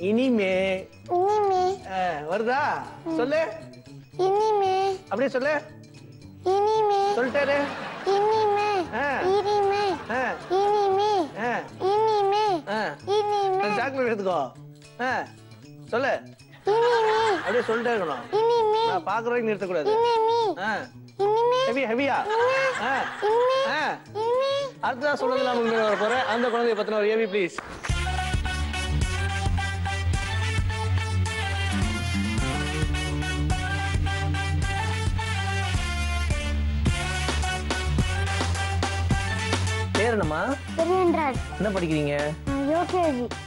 இனிமே வருதா? சொல்லு. அப்படியே சொல்லு. சொல்லிட்டாரு. சாக்லேட் எடுத்துக்கோ. சொல்லு. அப்படியே சொல்லிட்டே இருக்கணும். நான் பாக்குற வரைக்கும் நிறுத்தக்கூடாது. ஹெவியா? அடுத்ததான் சொல்றது நான் உண்மையில வர போறேன். அந்த குழந்தைய பத்தின ஒரு ஏவி ப்ளீஸ். பேர் என்னம்மா? என்ன படிக்கிறீங்க?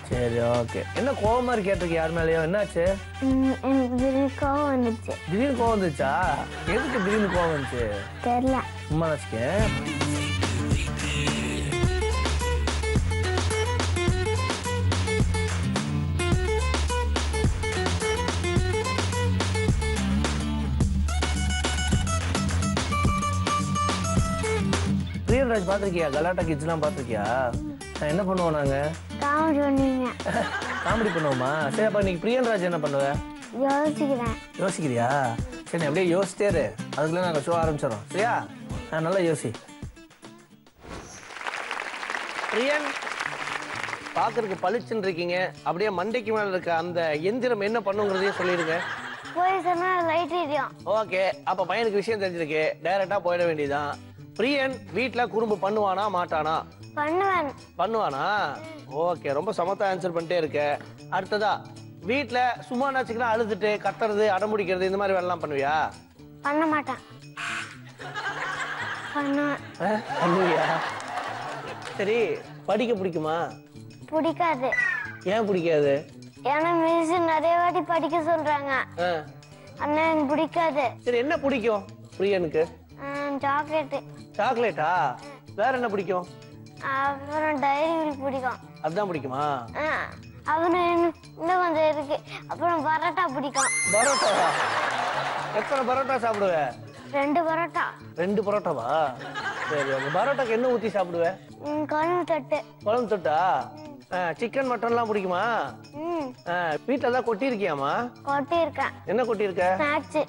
சரி, ஓகே. என்ன கோவமா கேட்டிருக்க யார் மேலயும்? என்னாச்சு? திடீர்னு கோவம் வந்துச்சு. திடீர்னு கோவம் வந்துச்சா? எதுக்கு திடீர்னு கோவம் வந்துச்சு? தெரியல. அம்மா நினைச்சுக்கேன். பிரியன்ராஜ் பாத்திருக்கியா? கலாட்டா கிட்ஸ் எல்லாம் பாத்திருக்கியா? என்ன பண்ணுவோம் நாங்க? காமெடி பண்ணுவோமா? சரி, அப்ப நீ பிரியன்ராஜ் என்ன பண்ணுவ? யோசிக்கிறியா? சரி, அப்படியே யோசிச்சே இரு. அதுக்குள்ள நாங்க ஷோ ஆரம்பிச்சிடறோம், சரியா? நல்லா யோசி. பிரியன், பாக்குறதுக்கு பளிச்சுன்னு இருக்கீங்க. அப்படியே மண்டைக்கு மேல இருக்க அந்த எந்திரம் என்ன பண்ணுங்கிறதையும் சொல்லிடுங்க. ஓகே, அப்ப பையனுக்கு விஷயம் தெரிஞ்சிருக்கு. டைரக்டா போயிட வேண்டியதான். பிரியன் வீட்டுல குறும்பு பண்ணுவானா மாட்டானா? பண்ணுவானா? ஓகே, ரொம்ப சமத்தா ஆன்சர் பண்ணிட்டே இருக்க. அடுத்ததா, வீட்டுல சும்மா நாச்சுக்கலாம் அழுதுட்டு கத்துறது அடமுடிக்கிறது இந்த மாதிரி வேலைலாம் பண்ணுவியா? பண்ண மாட்டேன். பண்ணுவியா? சரி, படிக்க பிடிக்குமா? பிடிக்காது. ஏன் பிடிக்காது? ஏன்னா மிஸ் நிறைய வாட்டி படிக்க சொல்றாங்க. அண்ணா எனக்கு பிடிக்காது. சரி, என்ன பிடிக்கும் பிரியனுக்கு? சாக்லேட். சாக்லேட்டா? வேற என்ன பிடிக்கும்? அப்புறம் டைரி மில்க் பிடிக்கும். அதுதான் பிடிக்குமா? அப்புறம் இன்னும் கொஞ்சம் இருக்கு. அப்புறம் பரோட்டா பிடிக்கும். பரோட்டா? எத்தனை பரோட்டா சாப்பிடுவ? 2 பரோட்டா. 2 பரோட்டாவா? சரி, அந்த பரோட்டாக்கு என்ன ஊத்தி சாப்பிடுவ? குழம்பு தொட்டு. குழம்பு தொட்டா? சிக்கன் மட்டன்லாம் பிடிக்குமா? வீட்டுல தான் கொட்டி இருக்கியாமா? கொட்டி இருக்கேன். என்ன கொட்டி இருக்க? ஸ்நாக்ஸ்.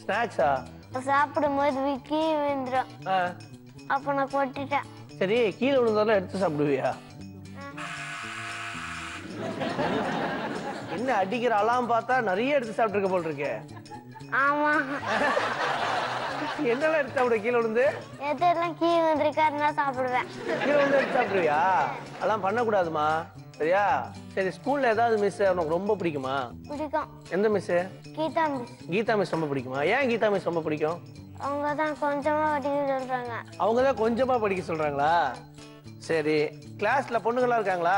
ஸ்நாக்ஸா? சாப்பிடும் போது கீழே விழுந்துரும். அப்ப நான் கொட்டிட்டேன். சரி, கீழே விழுந்தாலும் எடுத்து சாப்பிடுவியா? என்ன அடிக்கிற அலாம் பார்த்தா நிறைய எடுத்து சாப்பிட்டுருக்க போல் இருக்கே. ஆமா. என்னெல்லாம் எடுத்து சாப்பிடுவ கீழே விழுந்து? எதெல்லாம் கீழே விழுந்திருக்காருன்னா சாப்பிடுவேன். கீழே விழுந்து எடுத்து சாப்பிடுவியா? அதெல்லாம் பண்ணக்கூடாதுமா, சரியா? சரி, ஸ்கூல்ல ஏதாவது மிஸ் உனக்கு ரொம்ப பிடிக்குமா? பிடிக்கும். எந்த miss? Geetha miss. Geetha miss ரொம்ப பிடிக்குமா? ஏன் கீதா மிஸ் ரொம்ப பிடிக்கும்? அவங்க தான் கொஞ்சமா படிக்க சொல்றாங்க. அவங்க தான் கொஞ்சமா படிக்க சொல்றாங்களா? சரி, கிளாஸ்ல பொண்ணுங்களா இருக்காங்களா?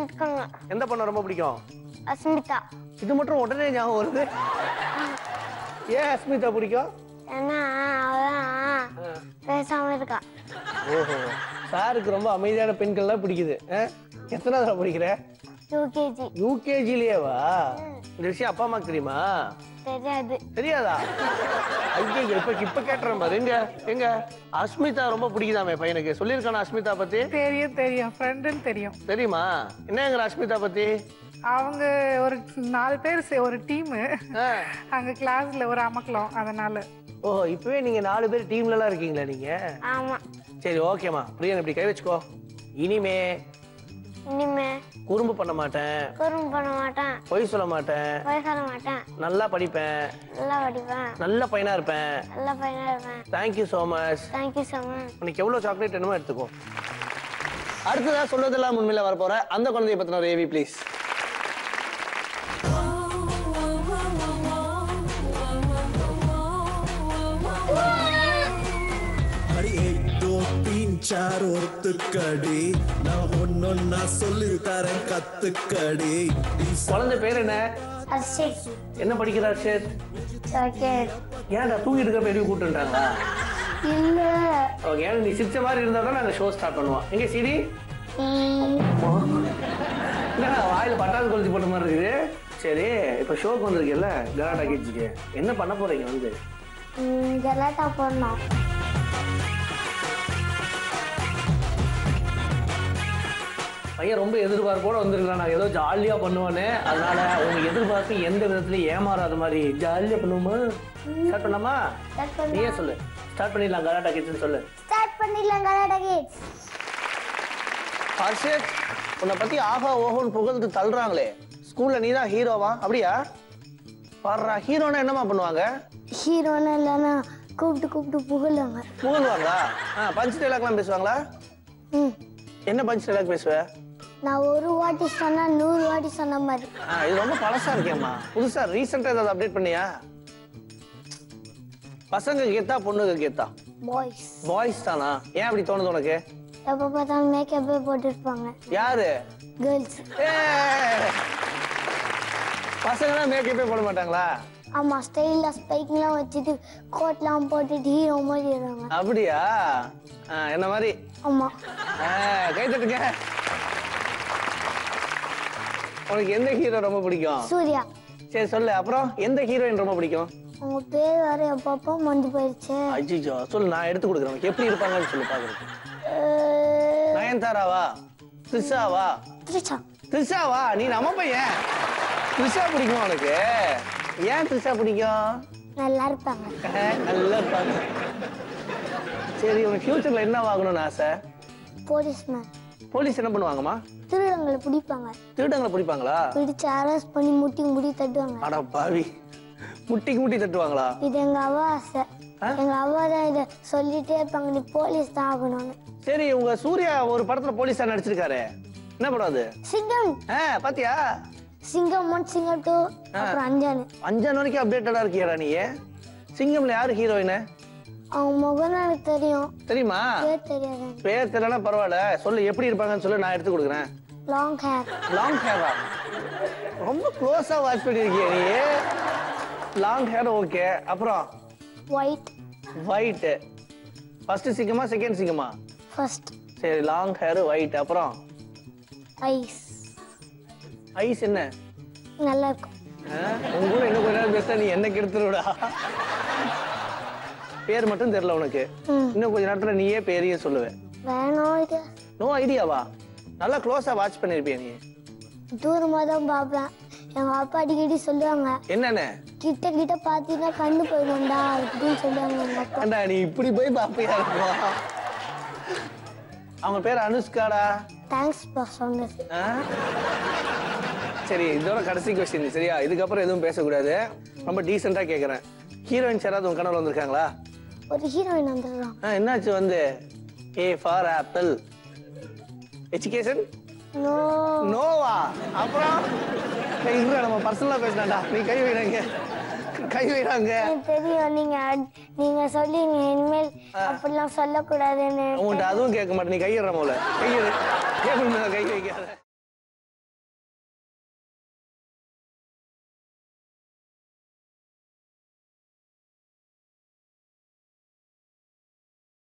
இருக்காங்க. எந்த பொண்ணு ரொம்ப பிடிக்கும்? அஸ்மிதா. இது மட்டும் உடனே ஞாபகம் வருது. ஏன் அஸ்மிதா பிடிக்கும்? ஏன்னா அவதான் பேசாம இருக்கா. ஓஹோ, சாருக்கு ரொம்ப அமைதியான பெண்கள்லாம் பிடிக்குது. எத்தனாவது படிக்கிற? யூகேஜி. யூகேஜிலேயேவா? இந்த விஷயம் அப்பா அம்மாக்கு தெரியுமா? தெரியாது. தெரியாதா? ஐயோ, இப்ப கேட்டுறேன் பாரு. எங்க அஸ்மிதா ரொம்ப பிடிக்குதாமே பையனுக்கு. சொல்லியிருக்கானா அஸ்மிதா பத்தி? தெரியும் ஃப்ரெண்டுன்னு தெரியும். தெரியுமா? என்னங்கிற அஸ்மிதா பத்தி? அவங்க ஒரு 4 பேர் ஒரு டீம். அங்க கிளாஸ்ல ஒரு அமக்கலாம் அதனால. ஓ, இப்பவே நீங்க 4 பேர் டீம்ல எல்லாம் இருக்கீங்களா நீங்க? ஆமா. சரி, ஓகேமா. பிரியன் இப்படி கை வச்சுக்கோ. இனிமே குறும்பு பண்ண மாட்டேன். பொய் சொல்ல மாட்டேன். நல்லா படிப்பேன். நல்ல பையனா இருப்பேன். Thank you so much. உனக்கு எவ்வளவு சாக்லேட் வேணுமோ எடுத்துக்கோ. அடுத்ததா சொல்றதெல்லாம் உண்மையில வர போற அந்த குழந்தைய பத்தின ஒரு ஏவி ப்ளீஸ். சார் ஒருத்துக்கடி நான் ஒன்னொன்னா சொல்லி தரேன் கத்துக்கடி. குழந்தை பேர் என்ன? அர்ஷித். என்ன படிக்கிறார் அர்ஷித்? ஏன்டா தூங்கிட்டு இருக்க எழுதி கூட்டுட்டாங்களா? இல்ல. ஓகே, நீ சிரிச்ச மாதிரி இருந்தா தான் நாங்க ஷோ ஸ்டார்ட் பண்ணுவோம். எங்க சிரி? என்னடா வாயில பட்டாசு கொளுத்தி போட்ட மாதிரி இருக்குது. சரி, இப்ப ஷோக்கு வந்திருக்கேல்ல கலாட்டா கேட்சிக்கு, என்ன பண்ண போறீங்க வந்து? கலாட்டா பண்ணோம். பையன் ரொம்ப எதிர்பார்ப்போட வந்திருக்கலாம். நான் ஏதோ ஜாலியா பண்ணுவானே, அதனால உங்க எதிர்பார்ப்பு எந்த விதத்துலயும் ஏமாறாத மாதிரி ஜாலியா பண்ணுவோமா? ஸ்டார்ட் பண்ணலாமா? நீயே சொல்லு. ஸ்டார்ட் பண்ணிடலாம் கலாட்டா கிட்ஸ்னு சொல்லு. ஸ்டார்ட் பண்ணிடலாம் கலாட்டா கிட்ஸ். ஹர்ஷித், உன்னை பத்தி ஆஹா ஓஹோன்னு புகழ்ந்து தள்ளுறாங்களே, ஸ்கூல்ல நீ தான் ஹீரோவா? அப்படியா? பாடுறா, ஹீரோனா என்னமா பண்ணுவாங்க? ஹீரோனா இல்லைன்னா கூப்பிட்டு புகழுவாங்க. புகழ்வாங்களா? பஞ்ச் டைலாக்லாம் பேசுவாங்களா? என்ன பஞ்ச் டைலாக் பேசுவ? நான் ஒரு வாட்டி சொன்னா 100 வாட்டி சொன்ன மாதிரி. இது ரொம்ப பழசா இருக்கேம்மா. புதுசா ரீசெண்டா ஏதாவது அப்டேட் பண்ணியா? பசங்க கெத்தா பொண்ணுங்க கெத்தா? பாய்ஸ் தானா? ஏன் அப்படி தோணுது உனக்கு? எப்ப பார்த்தாலும் மேக்கப்பே போட்டுருப்பாங்க. யாரு? கேர்ள்ஸ். பசங்கலாம் மேக்கப்பே போட மாட்டாங்களா? ஆமா, ஸ்டைலா ஸ்பைக்லாம் வச்சுட்டு கோட்லாம் போட்டுட்டு ஹீரோ மாதிரி இருக்காங்க. அப்படியா? என்ன மாதிரி? ஆமா. கை தட்டுங்க. உனக்கு எந்த ஹீரோ ரொம்ப பிடிக்கும்? சூர்யா. சரி சொல்லு. அப்புறம் எந்த ஹீரோயின் ரொம்ப பிடிக்கும்? உங்க பேர் வேற எப்பப்போ மறந்து போயிடுச்சு. ஐயோ, சொல்லு, நான் எடுத்து கொடுக்குறேன். எப்படி இருப்பாங்கன்னு சொல்லு பாக்குறேன். நயன்தாராவா? த்ரிஷாவா? த்ரிஷாவா? நீ நம்ம பையன். த்ரிஷா பிடிக்கும் உனக்கு? ஏன் த்ரிஷா பிடிக்கும்? நல்லா இருப்பாங்க. நல்லா இருப்பாங்க. சரி, உனக்கு ஃபியூச்சர்ல என்ன ஆகணும்னு ஆசை? போலீஸ்மேன். போலீஸ் என்ன பண்ணுவாங்கம்மா? திருடங்களை பிடிப்பாங்க. திருடங்களை பிடிப்பாங்களா? பிடிச்சு அரெஸ்ட் பண்ணி முட்டி தட்டுவாங்க. அட பாவி, முட்டி தட்டுவாங்களா? இது எங்க அவா ஆசை. எங்க அவா தான் இதை சொல்லிட்டே இருப்பாங்க, நீ போலீஸ் தான் ஆகணும்னு. சரி, உங்க சூர்யா ஒரு படத்துல போலீஸா நடிச்சிருக்காரு. என்ன படம் அது? சிங்கம். பாத்தியா? சிங்கம் 1, சிங்கம் 2, அப்புறம் அஞ்சான் வரைக்கும் அப்டேட்டடா இருக்கியாடா நீ? சிங்கம்ல யாரு ஹீரோயின்? அவங்க முகம் எனக்கு தெரியும். தெரியுமா? பேர் தெரியாது. பேர் தெரியலனா பரவாயில்ல, சொல்லு எப்படி இருப்பாங்கன்னு சொல்லு, நான் எடுத்து கொடுக்குறேன். Long hair. லாங் ஹேரா? ரொம்ப க்ளோஸா வாட்ச் பண்ணிருக்கிய நீ. Long hair okay. அப்புறம் ஒயிட். ஃபர்ஸ்ட் சிங்கமா செகண்ட் சிங்கமா? ஃபர்ஸ்ட். சரி, லாங் ஹேர் ஒயிட். அப்புறம் ஐஸ் என்ன? நல்லா இருக்கும். உங்க கூட என்ன கொஞ்ச நேரம் பேச நீ என்ன கெடுத்துருடா. பேர் மட்டும் தெரியல உனக்கு. இன்னும் கொஞ்ச நேரத்துல நீயே பேரையும் சொல்லுவேன். நோ ஐடியாவா? நல்லா க்ளோஸா வாட்ச் பண்ணிருப்பிய நீ. தூரமா தான் பாப்பேன். எங்க அப்பா அடிக்கடி சொல்லுவாங்க. என்னன்னு? கிட்ட பாத்தீங்கன்னா கண்ணு போயிடும்டா அப்படின்னு சொல்லுவாங்க. நீ இப்படி போய் பாப்பியா? அவங்க பேர் அனுஷ்காடா. தேங்க்ஸ் ஃபார் சொன்னது. சரி, இதோட கடைசி क्वेश्चन சரியா? இதுக்கப்புறம் எதுவும் பேசக்கூடாது. ரொம்ப டீசெண்டா கேக்குறேன். ஹீரோயின் யாராவது உங்க கனவுல வந்திருக்காங்களா? ஒரு ஹீரோயின் வந்திருக்காங்க. என்னாச்சு வந்து? A for apple. எஜுகேஷன்? நோவா? அப்புறம் நம்ம பர்சனலா பேசலாம்டா. நீ கை வைறாங்க. தெரியும், நீங்க சொல்லிங்க இனிமேல் அப்படிலாம் சொல்லக்கூடாதுன்னு. அதுவும் கேட்க மாட்டேன். நீ கையிடுற போல. கை வைக்காத.